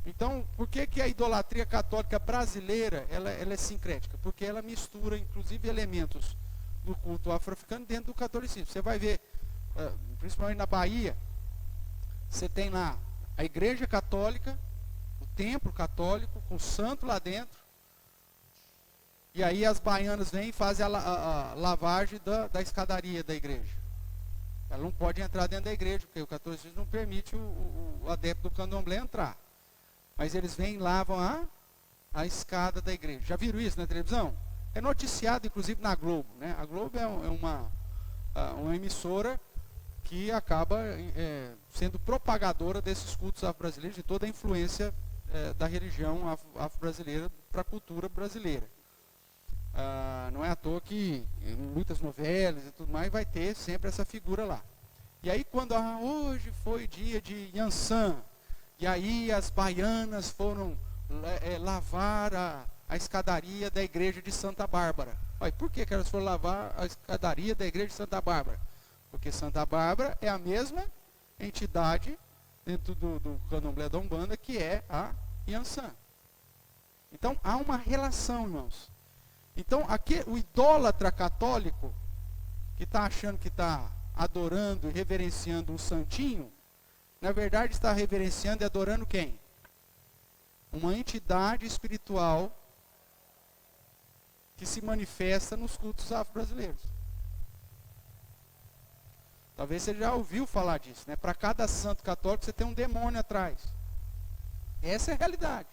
Speaker 1: Então, por que a idolatria católica brasileira ela é sincrética? Porque ela mistura, inclusive, elementos do culto afro-africano dentro do catolicismo. Você vai ver, principalmente na Bahia, você tem lá a igreja católica, o templo católico, com o santo lá dentro, e aí as baianas vêm e fazem a lavagem da escadaria da igreja. Ela não pode entrar dentro da igreja, porque o catolicismo não permite o adepto do candomblé entrar. Mas eles vêm e lavam a escada da igreja. Já viram isso na televisão? É noticiado, inclusive, na Globo. Né? A Globo é uma emissora que acaba sendo propagadora desses cultos afro-brasileiros, de toda a influência da religião afro-brasileira para a cultura brasileira. Não é à toa que em muitas novelas e tudo mais vai ter sempre essa figura lá. E aí quando hoje foi dia de Iansã, e aí as baianas foram lavar a escadaria da igreja de Santa Bárbara. Mas por que elas foram lavar a escadaria da igreja de Santa Bárbara? Porque Santa Bárbara é a mesma entidade dentro do candomblé da Umbanda que é a Iansã. Então há uma relação, irmãos. Então aqui, o idólatra católico que está achando que está adorando e reverenciando um santinho, na verdade está reverenciando e adorando quem? Uma entidade espiritual que se manifesta nos cultos afro-brasileiros. Talvez você já ouviu falar disso, né? Para cada santo católico você tem um demônio atrás. Essa é a realidade.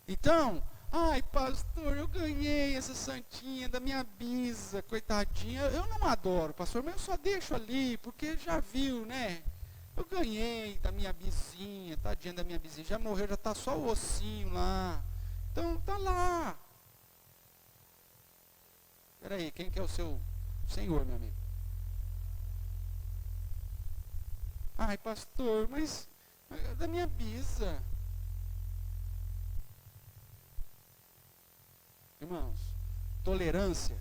Speaker 1: Então, ai pastor, eu ganhei essa santinha da minha bisa, coitadinha. Eu não adoro, pastor, mas eu só deixo ali, porque já viu, né? Eu ganhei da minha bizinha, tadinha da minha bizinha. Já morreu, já está só o ossinho lá. Então, tá lá. Espera aí, quem que é o seu senhor, meu amigo? Ai, pastor, mas da minha bisa. Irmãos, tolerância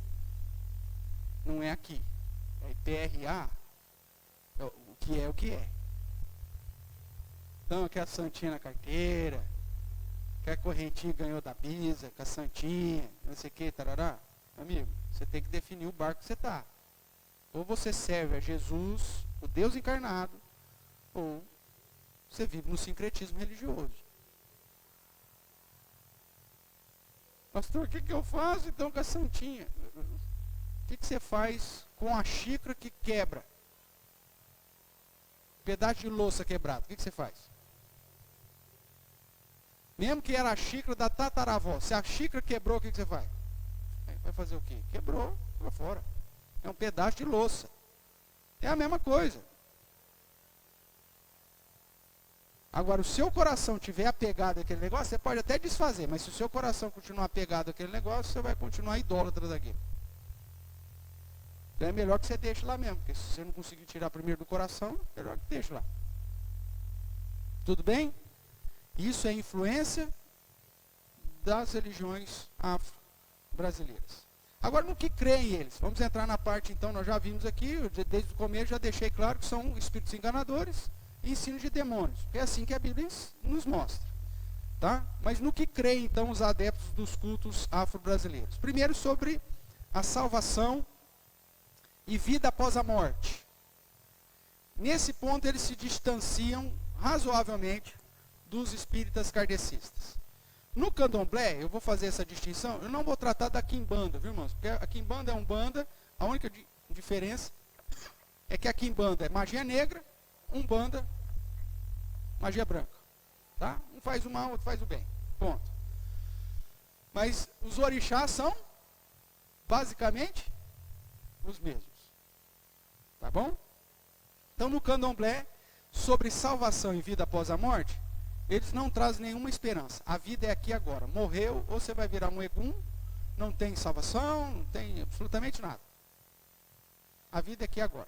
Speaker 1: não é aqui. É IPRA, o que é o que é. Então, quer a santinha na carteira, quer a correntinha ganhou da bisa, com a santinha, não sei o que, tarará. Amigo, você tem que definir o barco que você está. Ou você serve a Jesus, o Deus encarnado, ou você vive no sincretismo religioso. Pastor, o que eu faço então com a santinha? O que você faz com a xícara que quebra? Pedaço de louça quebrado, o que você faz? Mesmo que era a xícara da tataravó, se a xícara quebrou, o que você faz? Vai fazer o quê? Quebrou, joga fora. É um pedaço de louça. É a mesma coisa. Agora, o seu coração estiver apegado àquele negócio, você pode até desfazer, mas se o seu coração continuar apegado àquele negócio, você vai continuar idólatra daquilo. Então é melhor que você deixe lá mesmo, porque se você não conseguir tirar primeiro do coração, é melhor que deixe lá. Tudo bem? Isso é influência das religiões afro-brasileiras. Agora, no que creem eles? Vamos entrar na parte, então, nós já vimos aqui, desde o começo já deixei claro que são espíritos enganadores e ensino de demônios. É assim que a Bíblia nos mostra. Tá? Mas no que creem, então, os adeptos dos cultos afro-brasileiros? Primeiro, sobre a salvação e vida após a morte. Nesse ponto, eles se distanciam razoavelmente dos espíritas kardecistas. No candomblé, eu vou fazer essa distinção, eu não vou tratar da quimbanda, viu, irmãos? Porque a quimbanda é umbanda, a única diferença é que a quimbanda é magia negra, umbanda, magia branca. Tá? Um faz o mal, outro faz o bem. Ponto. Mas os orixás são, basicamente, os mesmos. Tá bom? Então, no candomblé, sobre salvação e vida após a morte, eles não trazem nenhuma esperança. A vida é aqui agora. Morreu, ou você vai virar um egum, não tem salvação, não tem absolutamente nada. A vida é aqui agora.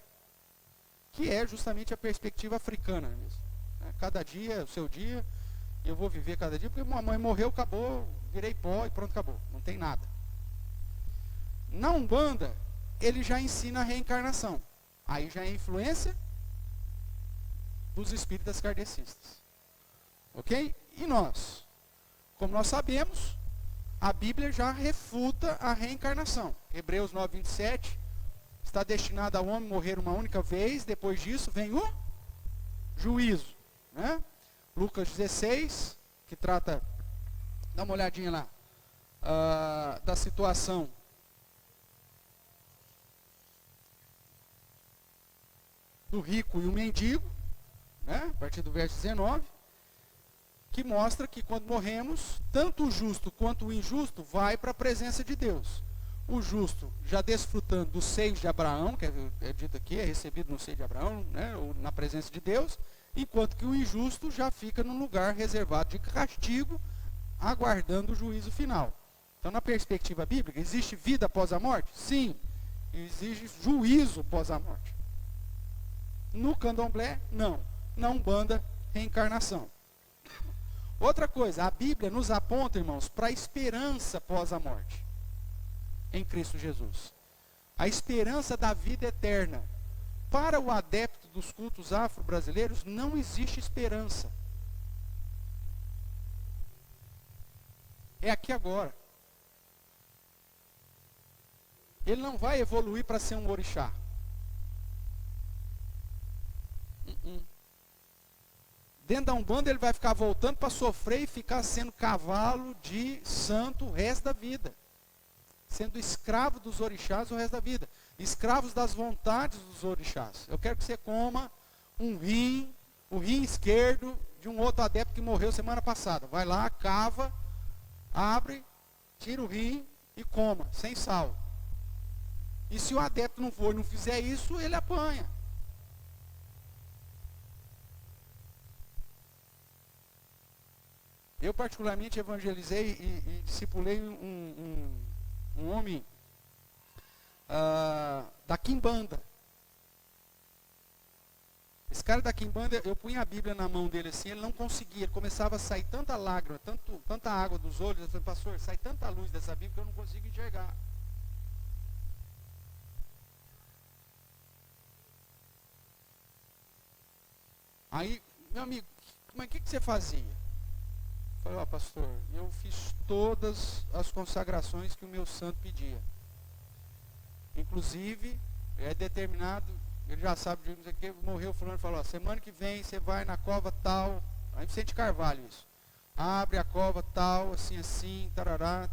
Speaker 1: Que é justamente a perspectiva africana mesmo. Cada dia é o seu dia, eu vou viver cada dia, porque minha mãe morreu, acabou, virei pó e pronto, acabou. Não tem nada. Na Umbanda, ele já ensina a reencarnação. Aí já é influência dos espíritas kardecistas. Ok? E nós? Como nós sabemos, a Bíblia já refuta a reencarnação. Hebreus 9, 27, está destinado ao homem morrer uma única vez, depois disso vem o juízo. Né? Lucas 16, que trata, dá uma olhadinha lá, da situação do rico e o mendigo, né? A partir do verso 19, que mostra que quando morremos, tanto o justo quanto o injusto vai para a presença de Deus. O justo já desfrutando dos seios de Abraão, que é dito aqui, é recebido no seio de Abraão, né? Ou na presença de Deus, enquanto que o injusto já fica num lugar reservado de castigo, aguardando o juízo final. Então, na perspectiva bíblica, existe vida após a morte? Sim. Existe juízo após a morte. No candomblé, não. Na Umbanda, reencarnação. Outra coisa, a Bíblia nos aponta, irmãos, para a esperança após a morte. Em Cristo Jesus. A esperança da vida eterna. Para o adepto dos cultos afro-brasileiros, não existe esperança. É aqui agora. Ele não vai evoluir para ser um orixá. Dentro da Umbanda ele vai ficar voltando para sofrer e ficar sendo cavalo de santo o resto da vida. Sendo escravo dos orixás o resto da vida. Escravos das vontades dos orixás. Eu quero que você coma o rim esquerdo de um outro adepto que morreu semana passada. Vai lá, cava, abre, tira o rim e coma, sem sal. E se o adepto não for e não fizer isso, ele apanha. Eu particularmente evangelizei e discipulei um homem da quimbanda. Esse cara da quimbanda, eu punha a Bíblia na mão dele assim, ele não conseguia, ele começava a sair tanta lágrima, tanta água dos olhos. Eu falei, pastor, sai tanta luz dessa Bíblia que eu não consigo enxergar. Aí, meu amigo, mas o que você fazia? Eu falei, pastor, eu fiz todas as consagrações que o meu santo pedia. Inclusive, é determinado, ele já sabe, digamos aqui, morreu fulano, falou, semana que vem você vai na cova tal, aí Vicente Carvalho isso. Abre a cova tal, assim, assim, tarará,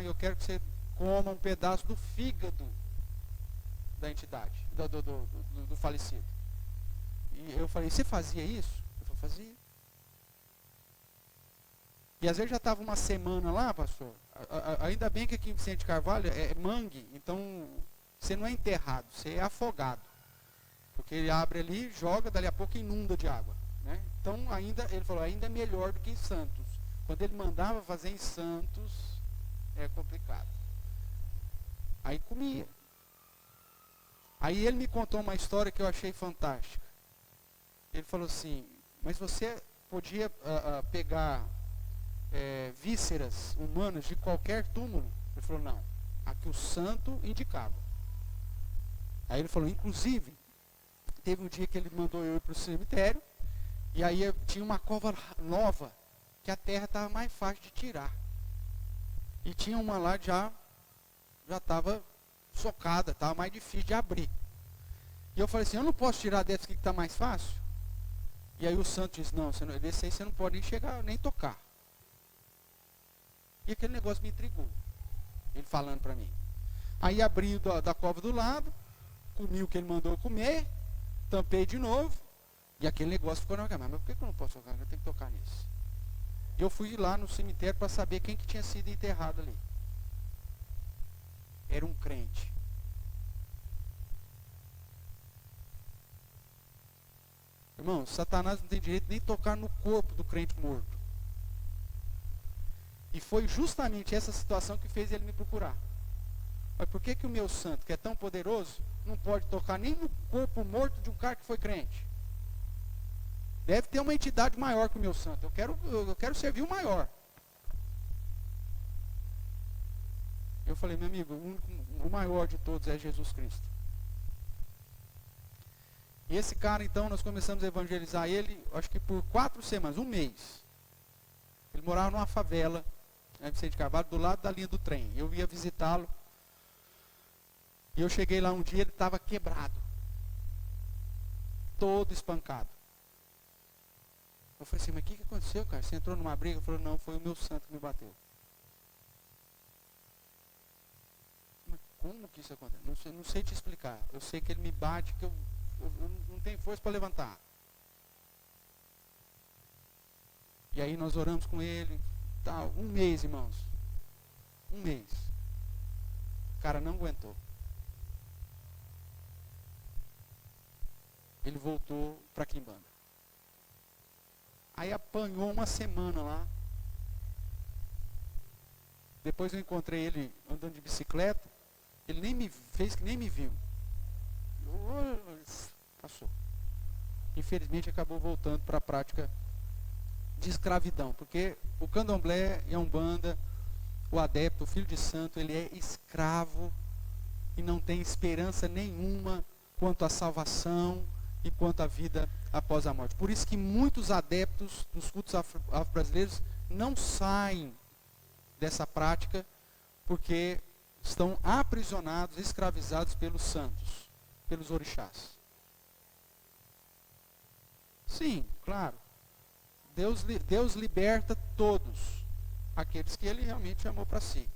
Speaker 1: e eu quero que você coma um pedaço do fígado da entidade, do falecido. E eu falei, você fazia isso? Eu falei, fazia. E às vezes já estava uma semana lá, pastor. Ainda bem que aqui em Vicente Carvalho é mangue, então você não é enterrado, você é afogado. Porque ele abre ali, joga, dali a pouco inunda de água. Né? Então ele falou, ainda é melhor do que em Santos. Quando ele mandava fazer em Santos, é complicado. Aí comia. Aí ele me contou uma história que eu achei fantástica. Ele falou assim, mas você podia pegar vísceras humanas de qualquer túmulo? Ele falou, não. a que o santo indicava. Aí ele falou, inclusive, teve um dia que ele mandou eu ir para o cemitério, e aí tinha uma cova nova, que a terra estava mais fácil de tirar. E tinha uma lá já estava socada, estava mais difícil de abrir. E eu falei assim, eu não posso tirar dessa aqui que está mais fácil? E aí o santo disse, não, desse aí você não pode nem chegar, nem tocar. E aquele negócio me intrigou, ele falando para mim. Aí abri da cova do lado, comi o que ele mandou comer, tampei de novo, e aquele negócio ficou na minha cabeça. Mas por que eu não posso tocar? Eu tenho que tocar nisso. E eu fui lá no cemitério para saber quem que tinha sido enterrado ali. Era um crente. Irmão, Satanás não tem direito nem tocar no corpo do crente morto. E foi justamente essa situação que fez ele me procurar. Mas por que o meu santo, que é tão poderoso, não pode tocar nem no corpo morto de um cara que foi crente? Deve ter uma entidade maior que o meu santo. Eu quero servir o maior. Eu falei, meu amigo, o maior de todos é Jesus Cristo. E esse cara, então, nós começamos a evangelizar ele, acho que por 4 semanas, um mês. Ele morava numa favela, em Vicente Carvalho, do lado da linha do trem. Eu ia visitá-lo. E eu cheguei lá um dia, ele estava quebrado. Todo espancado. Eu falei assim, mas o que aconteceu, cara? Você entrou numa briga? Ele falou, não, foi o meu santo que me bateu. Mas como que isso acontece? Não sei te explicar. Eu sei que ele me bate, que eu não tenho força para levantar. E aí nós oramos com ele. Tal, um mês, irmãos. Um mês. O cara não aguentou. Ele voltou para Quimbanda. Aí apanhou uma semana lá. Depois eu encontrei ele andando de bicicleta. Ele nem me fez que nem me viu. Passou. Infelizmente acabou voltando para a prática de escravidão. Porque o candomblé e a umbanda, o adepto, o filho de santo, ele é escravo e não tem esperança nenhuma quanto à salvação e quanto à vida após a morte. Por isso que muitos adeptos dos cultos afro-brasileiros não saem dessa prática, porque estão aprisionados, escravizados pelos santos, pelos orixás. Sim, claro. Deus liberta todos aqueles que ele realmente chamou para si.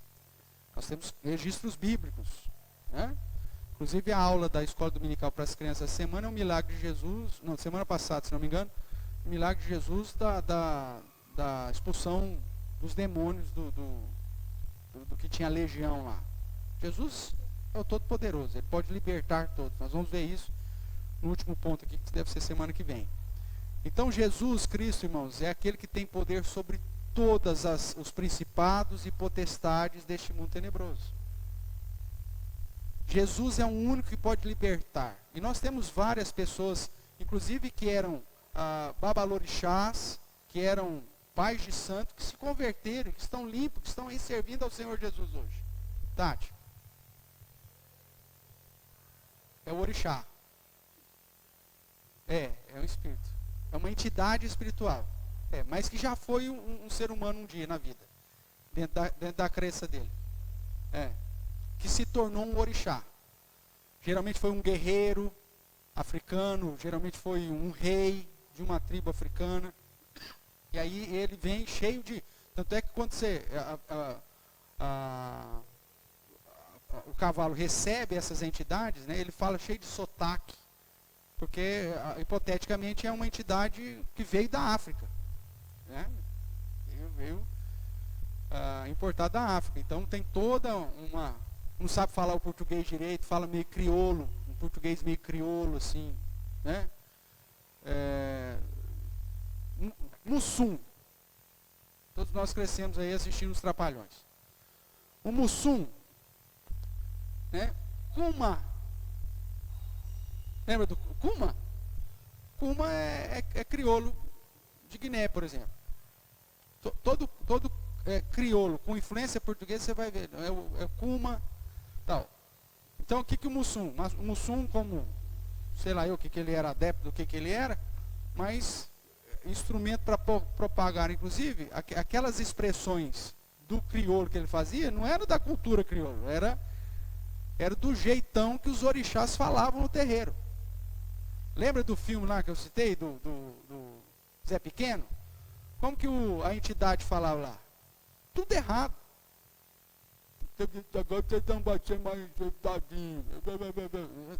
Speaker 1: Nós temos registros bíblicos, né? Inclusive a aula da escola dominical para as crianças essa semana é o milagre de Jesus, não, semana passada, se não me engano, o milagre de Jesus da expulsão dos demônios do que tinha legião lá. Jesus é o Todo-Poderoso, ele pode libertar todos. Nós vamos ver isso no último ponto aqui, que deve ser semana que vem. Então Jesus Cristo, irmãos, é aquele que tem poder sobre todos os principados e potestades deste mundo tenebroso. Jesus é o único que pode libertar. E nós temos várias pessoas, inclusive que eram babalorixás, que eram pais de santo, que se converteram, que estão limpos, que estão aí servindo ao Senhor Jesus hoje. Tati. É o orixá. É um espírito. É uma entidade espiritual. Mas que já foi um ser humano um dia na vida. Dentro da crença dele. Que se tornou um orixá. Geralmente foi um guerreiro africano, geralmente foi um rei de uma tribo africana. E aí ele vem cheio de... Tanto é que quando o cavalo recebe essas entidades, né, ele fala cheio de sotaque. Porque, hipoteticamente, é uma entidade que veio da África. Né? Veio importada da África. Então tem toda uma... Não sabe falar o português direito, fala meio crioulo, um português meio crioulo, assim, né? Mussum. Todos nós crescemos aí assistindo os Trapalhões. O Mussum, né? Kuma. Lembra do Kuma? Kuma é crioulo de Guiné, por exemplo. Todo crioulo com influência portuguesa, você vai ver. É o Kuma. Tal. Então, o que o Mussum? O Mussum, como, sei lá eu, o que ele era adepto, do que ele era, mas instrumento para propagar, inclusive, aquelas expressões do crioulo que ele fazia, não era da cultura crioulo, era do jeitão que os orixás falavam no terreiro. Lembra do filme lá que eu citei, do Zé Pequeno? Como que a entidade falava lá? Tudo errado. Agora vocês estão batendo mais tadinho.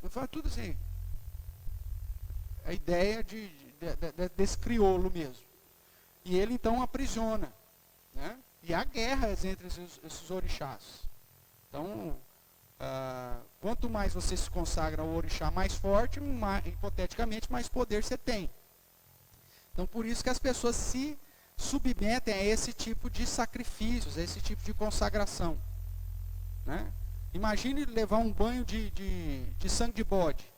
Speaker 1: Fala tudo assim. A ideia desse crioulo mesmo. E ele então aprisiona. Né? E há guerras entre esses orixás. Então, quanto mais você se consagra ao orixá mais forte, hipoteticamente, mais poder você tem. Então, por isso que as pessoas se submetem a esse tipo de sacrifícios, a esse tipo de consagração. Né? Imagine levar um banho de sangue de bode.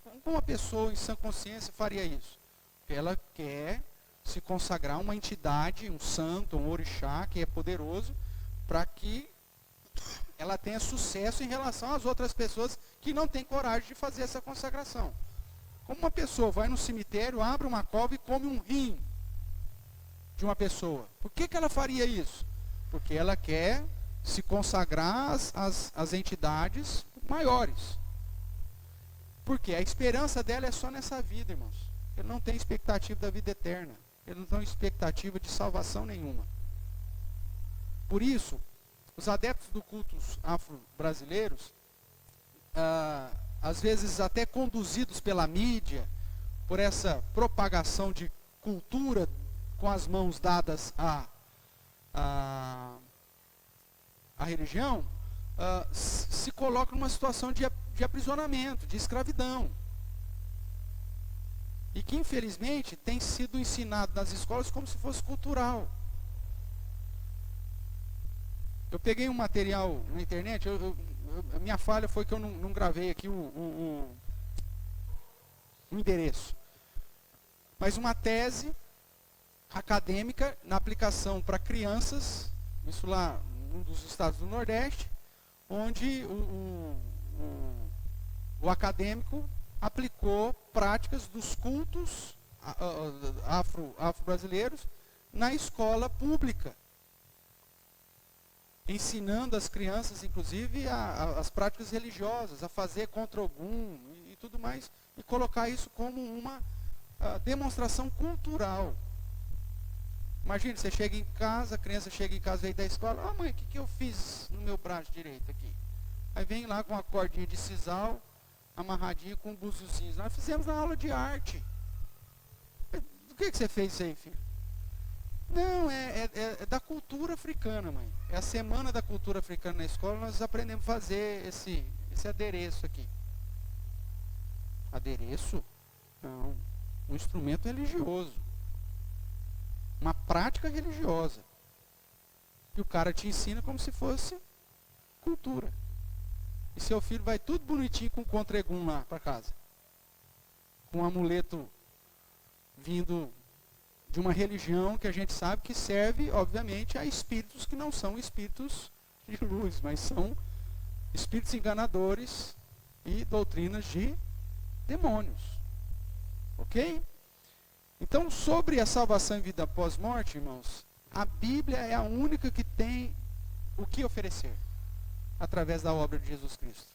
Speaker 1: Como uma pessoa em sã consciência faria isso? Porque ela quer se consagrar a uma entidade, um santo, um orixá que é poderoso, para que ela tenha sucesso em relação às outras pessoas que não têm coragem de fazer essa consagração. Como uma pessoa vai no cemitério, abre uma cova e come um rim de uma pessoa. Por que ela faria isso? Porque ela quer se consagrar às entidades maiores. Porque a esperança dela é só nessa vida, irmãos. Ele não tem expectativa da vida eterna. Ele não tem expectativa de salvação nenhuma. Por isso, os adeptos do cultos afro-brasileiros, às vezes até conduzidos pela mídia, por essa propagação de cultura com as mãos dadas à religião, se colocam numa situação de aprisionamento, de escravidão. E que, infelizmente, tem sido ensinado nas escolas como se fosse cultural. Eu peguei um material na internet, a minha falha foi que eu não gravei aqui o endereço. Mas uma tese acadêmica na aplicação para crianças, isso lá num dos estados do Nordeste, onde o acadêmico aplicou práticas dos cultos afro-brasileiros na escola pública, ensinando as crianças, inclusive, as práticas religiosas, a fazer contra algum e tudo mais, e colocar isso como uma demonstração cultural. Imagina, você chega em casa, a criança chega em casa, veio da escola, mãe, o que eu fiz no meu braço direito aqui? Aí vem lá com uma cordinha de sisal, amarradinho com um búziozinho. Nós fizemos na aula de arte. O que você fez isso aí, filho? Não, é da cultura africana, mãe. É a semana da cultura africana na escola, nós aprendemos a fazer esse adereço aqui. Adereço? Não. Um instrumento religioso. Uma prática religiosa. E o cara te ensina como se fosse cultura. E seu filho vai tudo bonitinho com o contregum lá para casa. Com um amuleto vindo de uma religião que a gente sabe que serve, obviamente, a espíritos que não são espíritos de luz, mas são espíritos enganadores e doutrinas de demônios. Ok? Então, sobre a salvação e vida após morte, irmãos, a Bíblia é a única que tem o que oferecer através da obra de Jesus Cristo.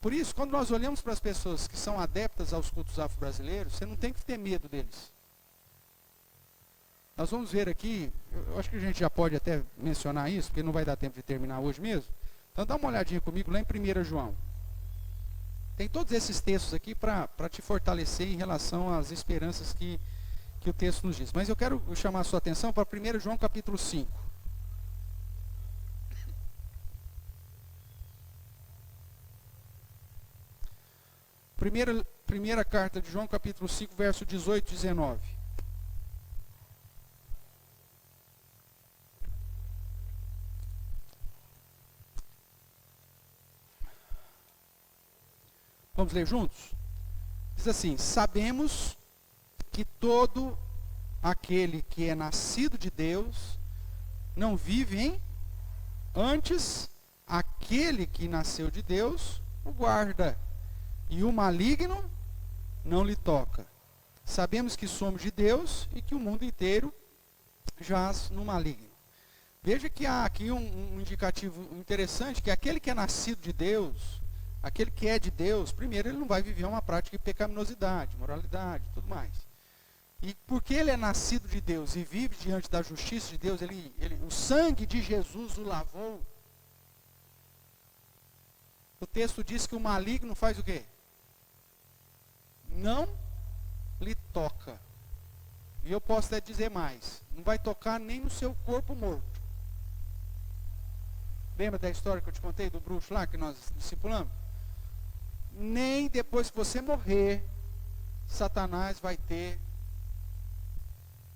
Speaker 1: Por isso, quando nós olhamos para as pessoas que são adeptas aos cultos afro-brasileiros, você não tem que ter medo deles. Nós vamos ver aqui, eu acho que a gente já pode até mencionar isso, porque não vai dar tempo de terminar hoje mesmo. Então dá uma olhadinha comigo lá em 1 João. Tem todos esses textos aqui para te fortalecer em relação às esperanças que o texto nos diz. Mas eu quero chamar a sua atenção para 1 João capítulo 5. Primeira carta de João, capítulo 5, verso 18 e 19. Vamos ler juntos? Diz assim: sabemos que todo aquele que é nascido de Deus não vive em antes aquele que nasceu de Deus o guarda, e o maligno não lhe toca. Sabemos que somos de Deus e que o mundo inteiro jaz no maligno. Veja que há aqui um indicativo interessante, que aquele que é nascido de Deus, aquele que é de Deus, primeiro ele não vai viver uma prática de pecaminosidade, moralidade, tudo mais. E porque ele é nascido de Deus e vive diante da justiça de Deus, o sangue de Jesus o lavou. O texto diz que o maligno faz o quê? Não lhe toca. E eu posso até dizer mais, não vai tocar nem no seu corpo morto. Lembra da história que eu te contei do bruxo lá, que nós discipulamos? Nem depois que você morrer, Satanás vai ter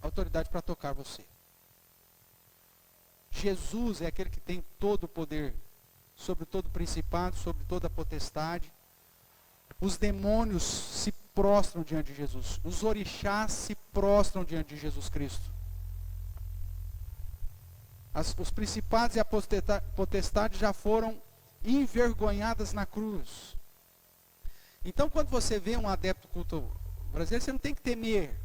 Speaker 1: autoridade para tocar você. Jesus é aquele que tem todo o poder, sobre todo o principado, sobre toda a potestade. Os demônios se prostram diante de Jesus. Os orixás se prostram diante de Jesus Cristo. Os principados e a potestade já foram envergonhadas na cruz. Então, quando você vê um adepto do culto brasileiro, você não tem que temer.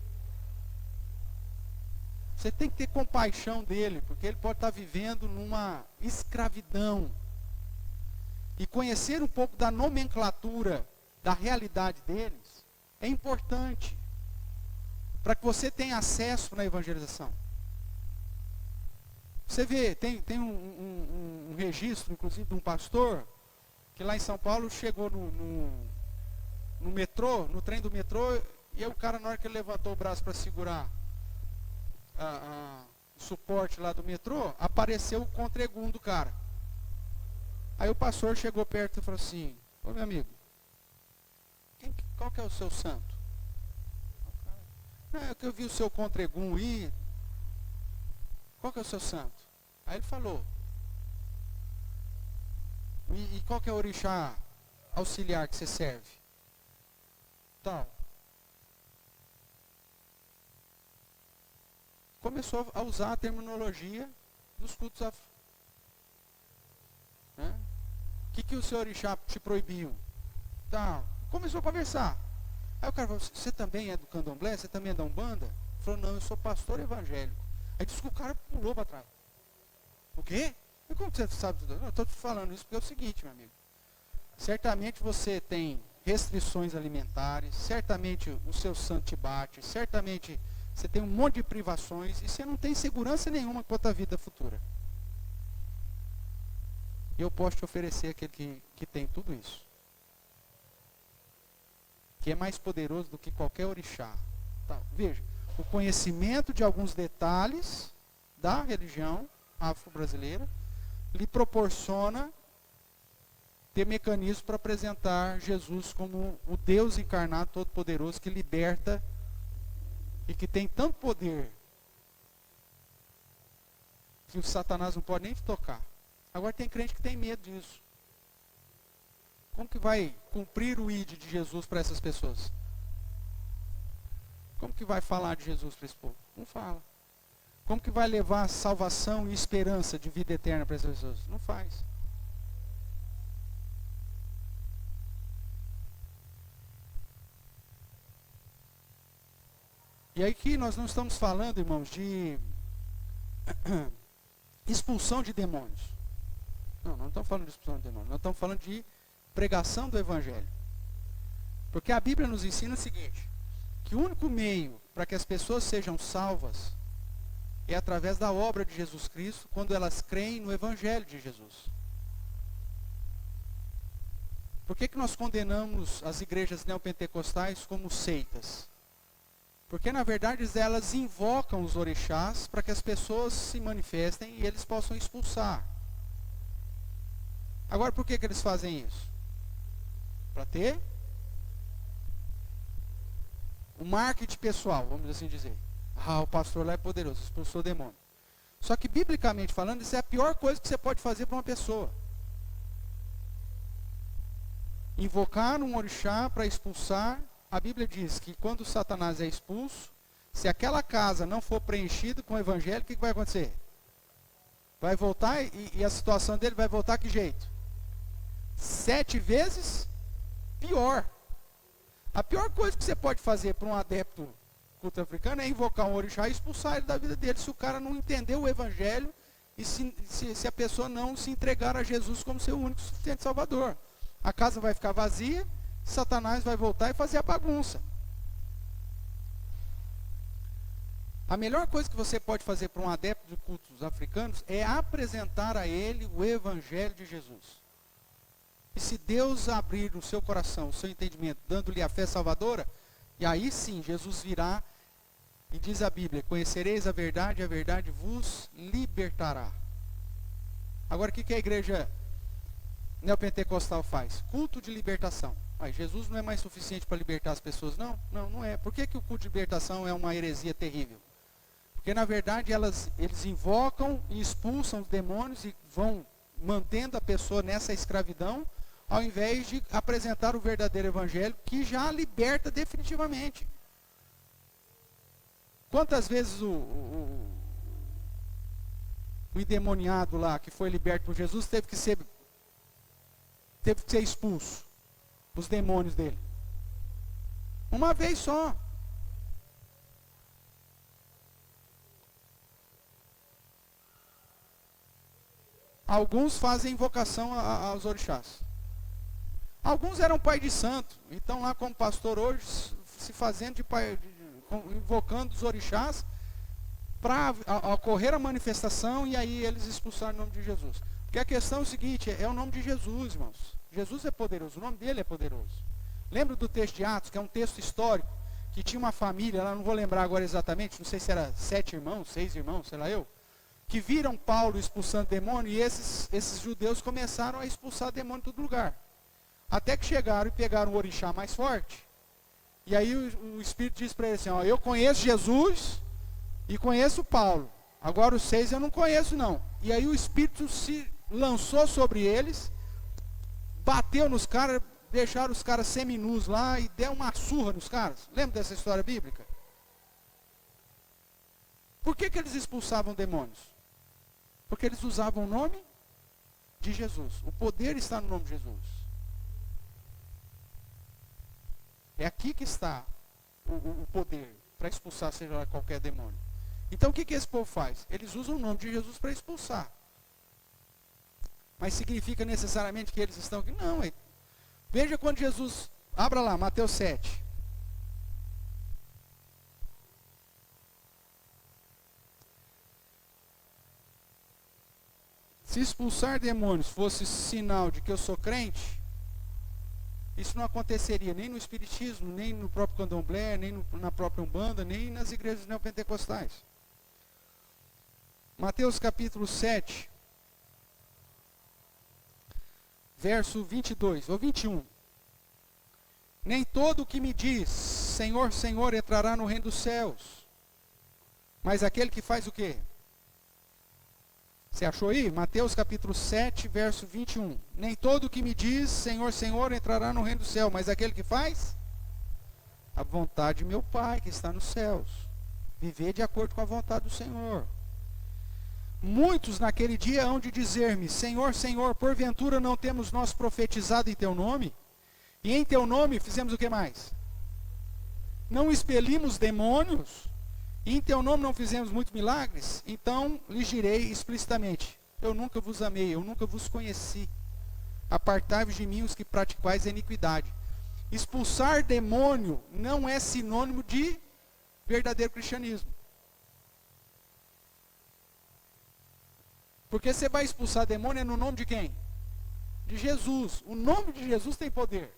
Speaker 1: Você tem que ter compaixão dele, porque ele pode estar vivendo numa escravidão. E conhecer um pouco da nomenclatura, da realidade deles, é importante. Para que você tenha acesso na evangelização. Você vê, tem um registro, inclusive, de um pastor, que lá em São Paulo chegou no metrô, no trem do metrô, e aí o cara, na hora que ele levantou o braço para segurar o suporte lá do metrô, apareceu o contregum do cara. Aí o pastor chegou perto e falou assim: ô meu amigo, qual que é o seu santo? Não, é que eu vi o seu contregum aí. Qual que é o seu santo? Aí ele falou. E qual que é o orixá auxiliar que você serve? Tal. Começou a usar a terminologia dos cultos né? O que o seu orixá te proibiu? Tal. Começou a conversar. Aí o cara falou: você também é do candomblé? Você também é da Umbanda? Ele falou: não, eu sou pastor evangélico. Aí disse que o cara pulou para trás. O quê? E como você sabe tudo? Eu estou te falando isso porque é o seguinte, meu amigo. Certamente você tem restrições alimentares, certamente o seu santo te bate, certamente você tem um monte de privações e você não tem segurança nenhuma quanto à vida futura. E eu posso te oferecer aquele que tem tudo isso. Que é mais poderoso do que qualquer orixá. Tá, veja, o conhecimento de alguns detalhes da religião afro-brasileira lhe proporciona ter mecanismos para apresentar Jesus como o Deus encarnado todo-poderoso que liberta e que tem tanto poder que o Satanás não pode nem te tocar. Agora tem crente que tem medo disso. Como que vai cumprir o ID de Jesus para essas pessoas? Como que vai falar de Jesus para esse povo? Não fala. Como que vai levar salvação e esperança de vida eterna para essas pessoas? Não faz. E aí que nós não estamos falando, irmãos, de expulsão de demônios. Não estamos falando de expulsão de demônios. Nós estamos falando de pregação do Evangelho. Porque a Bíblia nos ensina o seguinte: que o único meio para que as pessoas sejam salvas é através da obra de Jesus Cristo, quando elas creem no Evangelho de Jesus. Por que nós condenamos as igrejas neopentecostais como seitas? Porque, na verdade, elas invocam os orixás para que as pessoas se manifestem e eles possam expulsar. Agora, por que eles fazem isso? Para ter o marketing pessoal, vamos assim dizer. O pastor lá é poderoso, expulsou o demônio. Só que, biblicamente falando, isso é a pior coisa que você pode fazer para uma pessoa. Invocar um orixá para expulsar. A Bíblia diz que quando Satanás é expulso, se aquela casa não for preenchida com o Evangelho, o que vai acontecer? vai voltar e a situação dele vai voltar que jeito? 7 vezes pior. A pior coisa que você pode fazer para um adepto culto africano é invocar um orixá e expulsar ele da vida dele, se o cara não entender o evangelho e se a pessoa não se entregar a Jesus como seu único suficiente salvador. A casa vai ficar vazia, Satanás vai voltar e fazer a bagunça. A melhor coisa que você pode fazer para um adepto de cultos africanos é apresentar a ele o evangelho de Jesus. E se Deus abrir o seu coração, o seu entendimento, dando-lhe a fé salvadora, e aí sim Jesus virá e diz a Bíblia: conhecereis a verdade vos libertará. Agora o que a igreja neopentecostal faz? Culto de libertação. Mas Jesus não é mais suficiente para libertar as pessoas? Não, não é. Por que o culto de libertação é uma heresia terrível? Porque na verdade eles invocam e expulsam os demônios e vão mantendo a pessoa nessa escravidão, ao invés de apresentar o verdadeiro evangelho que já liberta definitivamente. Quantas vezes o endemoniado lá, que foi liberto por Jesus, teve que ser expulso, os demônios dele? Uma vez só. Alguns fazem invocação aos orixás. Alguns eram pai de santo, então lá como pastor hoje, se fazendo invocando os orixás, para ocorrer a manifestação, e aí eles expulsaram o nome de Jesus. Porque a questão é o seguinte, é o nome de Jesus, irmãos. Jesus é poderoso, o nome dele é poderoso. Lembra do texto de Atos, que é um texto histórico, que tinha uma família, lá não vou lembrar agora exatamente, não sei se era 7 irmãos, 6 irmãos, sei lá eu, que viram Paulo expulsando demônio, e esses judeus começaram a expulsar demônio em todo lugar. Até que chegaram e pegaram o orixá mais forte. E aí o Espírito diz para ele assim, ó, eu conheço Jesus e conheço Paulo. Agora os 6 eu não conheço não. E aí o Espírito se lançou sobre eles, bateu nos caras, deixaram os caras seminus lá e deu uma surra nos caras. Lembra dessa história bíblica? Por que eles expulsavam demônios? Porque eles usavam o nome de Jesus. O poder está no nome de Jesus. É aqui que está o poder para expulsar seja lá qualquer demônio. Então o que esse povo faz? Eles usam o nome de Jesus para expulsar. Mas significa necessariamente que eles estão aqui? Não. Veja quando Jesus, abra lá, Mateus 7. Se expulsar demônios fosse sinal de que eu sou crente, isso não aconteceria nem no Espiritismo, nem no próprio Candomblé, nem na própria Umbanda, nem nas igrejas neopentecostais. Mateus capítulo 7, verso 22, ou 21. Nem todo o que me diz, Senhor, Senhor, entrará no reino dos céus, mas aquele que faz o quê? Você achou aí? Mateus capítulo 7, verso 21. Nem todo o que me diz, Senhor, Senhor, entrará no reino do céu, mas aquele que faz a vontade de meu Pai, que está nos céus. Viver de acordo com a vontade do Senhor. Muitos naquele dia hão de dizer-me, Senhor, Senhor, porventura não temos nós profetizado em teu nome? E em teu nome fizemos o que mais? Não expelimos demônios? E em teu nome não fizemos muitos milagres? Então lhes direi explicitamente, eu nunca vos amei, eu nunca vos conheci. Apartai-vos de mim os que praticais a iniquidade. Expulsar demônio não é sinônimo de verdadeiro cristianismo. Porque você vai expulsar demônio é no nome de quem? De Jesus. O nome de Jesus tem poder.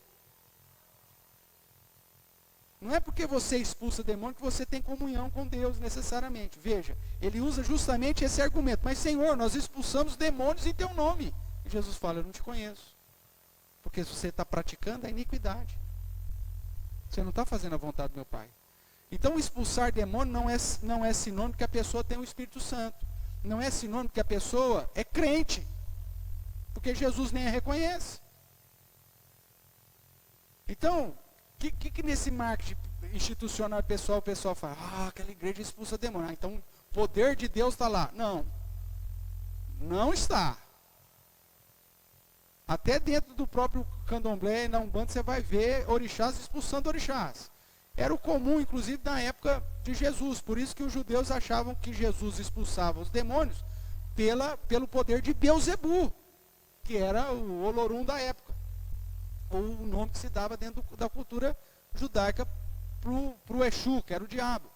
Speaker 1: Não é porque você expulsa demônio que você tem comunhão com Deus necessariamente. Veja, ele usa justamente esse argumento. Mas Senhor, nós expulsamos demônios em teu nome. E Jesus fala, eu não te conheço. Porque você está praticando a iniquidade. Você não está fazendo a vontade do meu Pai. Então expulsar demônio não é sinônimo que a pessoa tem o Espírito Santo. Não é sinônimo que a pessoa é crente. Porque Jesus nem a reconhece. Então, que nesse marketing institucional pessoal, o pessoal fala, aquela igreja expulsa demônio. Então, o poder de Deus está lá. Não. Não está. Até dentro do próprio candomblé e na Umbanda você vai ver orixás expulsando orixás. Era o comum, inclusive, na época de Jesus. Por isso que os judeus achavam que Jesus expulsava os demônios pelo poder de Beelzebu, que era o Olorum da época. Ou o nome que se dava dentro da cultura judaica para o Exu, que era o diabo.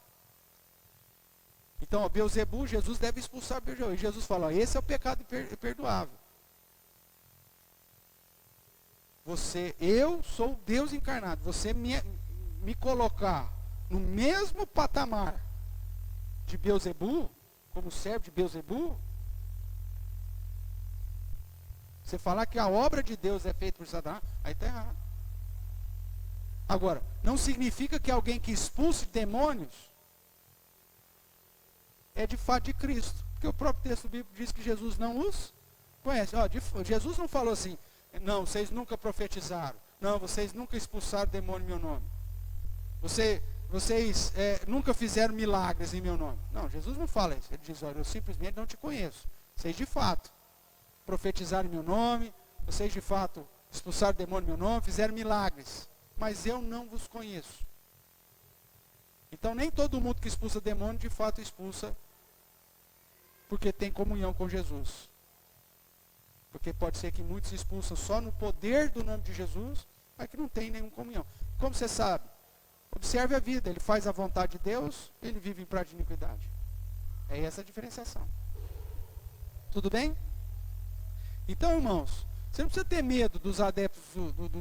Speaker 1: Então, ó, Beelzebu, Jesus deve expulsar Beelzebu. E Jesus fala, ó, esse é o pecado imperdoável. Eu sou Deus encarnado. Você me colocar no mesmo patamar de Beelzebu, como servo de Beelzebu, você falar que a obra de Deus é feita por Satanás, aí está errado. Agora, não significa que alguém que expulse demônios é de fato de Cristo. Porque o próprio texto bíblico diz que Jesus não os conhece. Ó, Jesus não falou assim, não, vocês nunca profetizaram. Não, vocês nunca expulsaram demônio em meu nome. Vocês nunca fizeram milagres em meu nome. Não, Jesus não fala isso. Ele diz, olha, eu simplesmente não te conheço. Vocês de fato profetizaram em meu nome, vocês de fato expulsaram demônio em meu nome, fizeram milagres. Mas eu não vos conheço. Então nem todo mundo que expulsa demônio de fato expulsa porque tem comunhão com Jesus. Porque pode ser que muitos expulsam só no poder do nome de Jesus, mas que não tem nenhuma comunhão. Como você sabe? Observe a vida, ele faz a vontade de Deus, ele vive em prática de iniquidade. É essa a diferenciação. Tudo bem? Então, irmãos, você não precisa ter medo dos adeptos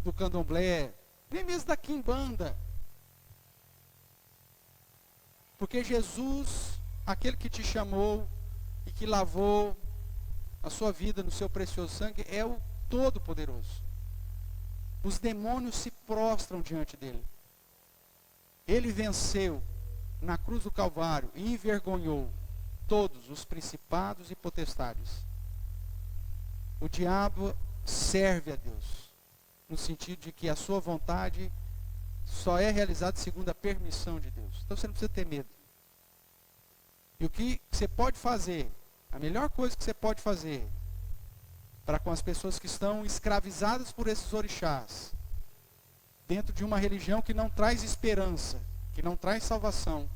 Speaker 1: do candomblé, nem mesmo da quimbanda. Porque Jesus, aquele que te chamou e que lavou a sua vida no seu precioso sangue, é o Todo-Poderoso. Os demônios se prostram diante dele. Ele venceu na cruz do Calvário e envergonhou todos os principados e potestades. O diabo serve a Deus, no sentido de que a sua vontade só é realizada segundo a permissão de Deus. Então você não precisa ter medo. E o que você pode fazer, a melhor coisa que você pode fazer para com as pessoas que estão escravizadas por esses orixás, dentro de uma religião que não traz esperança, que não traz salvação,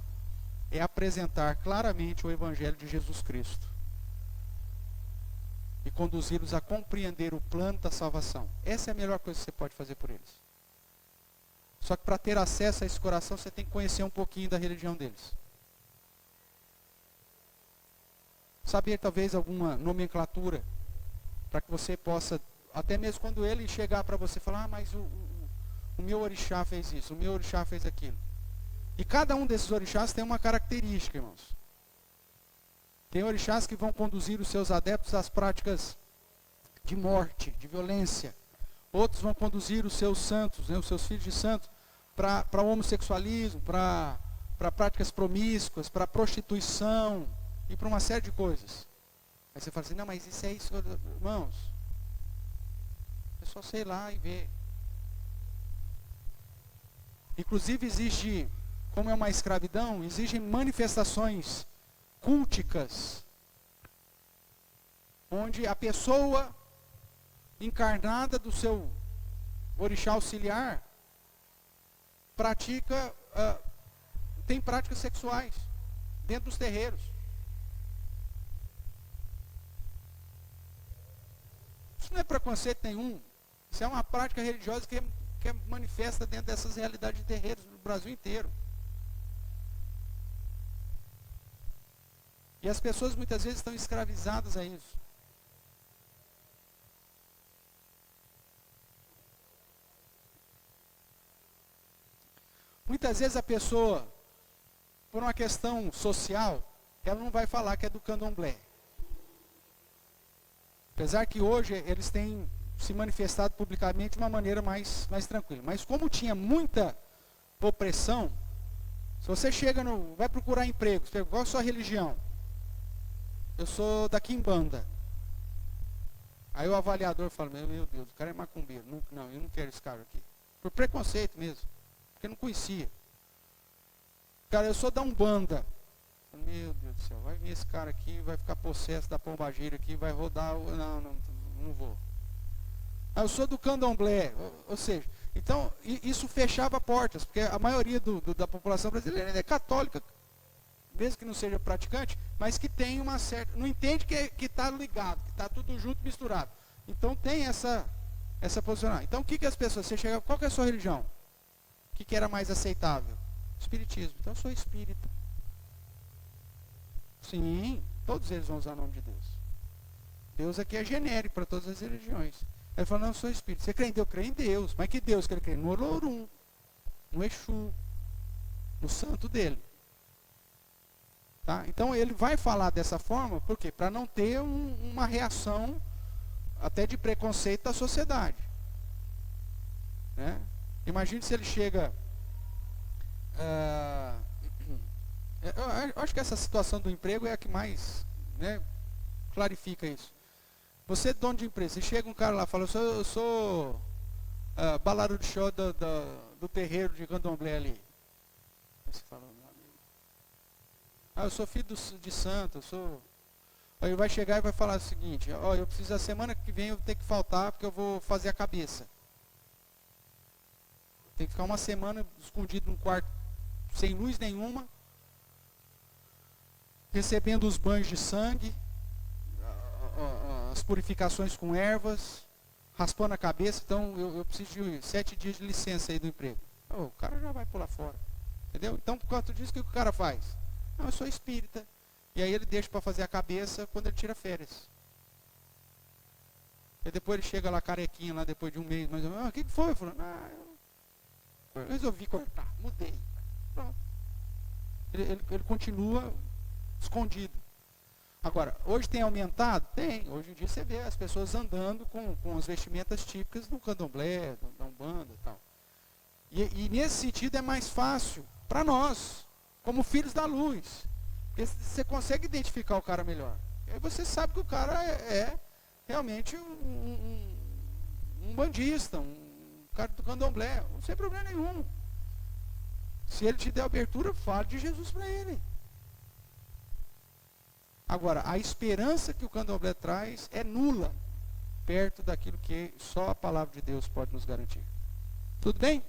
Speaker 1: é apresentar claramente o Evangelho de Jesus Cristo. E conduzi-los a compreender o plano da salvação. Essa é a melhor coisa que você pode fazer por eles. Só que para ter acesso a esse coração, você tem que conhecer um pouquinho da religião deles. Saber talvez alguma nomenclatura, para que você possa, até mesmo quando ele chegar para você falar, ah, mas o meu orixá fez isso, o meu orixá fez aquilo. E cada um desses orixás tem uma característica, irmãos. Tem orixás que vão conduzir os seus adeptos às práticas de morte, de violência. Outros vão conduzir os seus santos, né, os seus filhos de santos, para o homossexualismo, para práticas promíscuas, para prostituição e para uma série de coisas. Aí você fala assim, não, mas isso é isso, irmãos. É só sei lá e ver. Inclusive existe, como é uma escravidão, existem manifestações culticas, onde a pessoa encarnada do seu orixá auxiliar pratica, tem práticas sexuais dentro dos terreiros. Isso não é preconceito nenhum. Isso é uma prática religiosa que é manifesta dentro dessas realidades de terreiros no Brasil inteiro. E as pessoas muitas vezes estão escravizadas a isso. Muitas vezes a pessoa, por uma questão social, ela não vai falar que é do candomblé. Apesar que hoje eles têm se manifestado publicamente de uma maneira mais tranquila. Mas como tinha muita opressão, se você chega vai procurar emprego, você pergunta, qual é a sua religião? Eu sou da quimbanda. Aí o avaliador fala, meu Deus, o cara é macumbeiro. Não, eu não quero esse cara aqui. Por preconceito mesmo. Porque não conhecia. Cara, eu sou da Umbanda. Meu Deus do céu, vai vir esse cara aqui, vai ficar possesso da pombagira aqui, vai rodar. Não vou. Eu sou do candomblé, ou seja, então isso fechava portas, porque a maioria da população brasileira é católica, mesmo que não seja praticante, mas que tem uma certa. Não entende que está ligado, que está tudo junto, misturado. Então tem essa posicionamento. Então o que as pessoas, você chega, qual que é a sua religião? O que era mais aceitável? Espiritismo. Então eu sou espírita. Sim, todos eles vão usar o nome de Deus. Deus aqui é genérico para todas as religiões. Ele falou, não, eu sou espírita. Você crê em Deus? Eu creio em Deus. Mas que Deus que ele crê? No Olorum, no Exu, no santo dele. Tá? Então ele vai falar dessa forma, por quê? Para não ter uma reação até de preconceito da sociedade. Né? Imagine se ele chega... eu acho que essa situação do emprego é a que mais, né, clarifica isso. Você é dono de empresa, você chega um cara lá e fala, eu sou balarudo de show do terreiro de candomblé ali. Aí você fala, eu sou filho de santo, eu sou... Aí ele vai chegar e vai falar o seguinte, eu preciso, a semana que vem eu vou ter que faltar porque eu vou fazer a cabeça. Tem que ficar uma semana escondido num quarto sem luz nenhuma, recebendo os banhos de sangue, as purificações com ervas, raspando a cabeça. Então eu preciso de 7 dias de licença aí do emprego. O cara já vai pular fora. Entendeu? Então, por causa disso, o que o cara faz? Não, eu sou espírita. E aí ele deixa para fazer a cabeça quando ele tira férias. E depois ele chega lá carequinho, lá depois de um mês, mais ou menos, o que foi? Eu falo, eu resolvi cortar, mudei. Pronto. Ele continua escondido. Agora, hoje tem aumentado? Tem. Hoje em dia você vê as pessoas andando com as vestimentas típicas do candomblé, da Umbanda e tal. E nesse sentido é mais fácil para nós, como filhos da luz. Porque você consegue identificar o cara melhor. E aí você sabe que o cara é realmente um bandista, um cara do candomblé. Não tem problema nenhum. Se ele te der abertura, fale de Jesus para ele. Agora, a esperança que o candomblé traz é nula perto daquilo que só a palavra de Deus pode nos garantir. Tudo bem?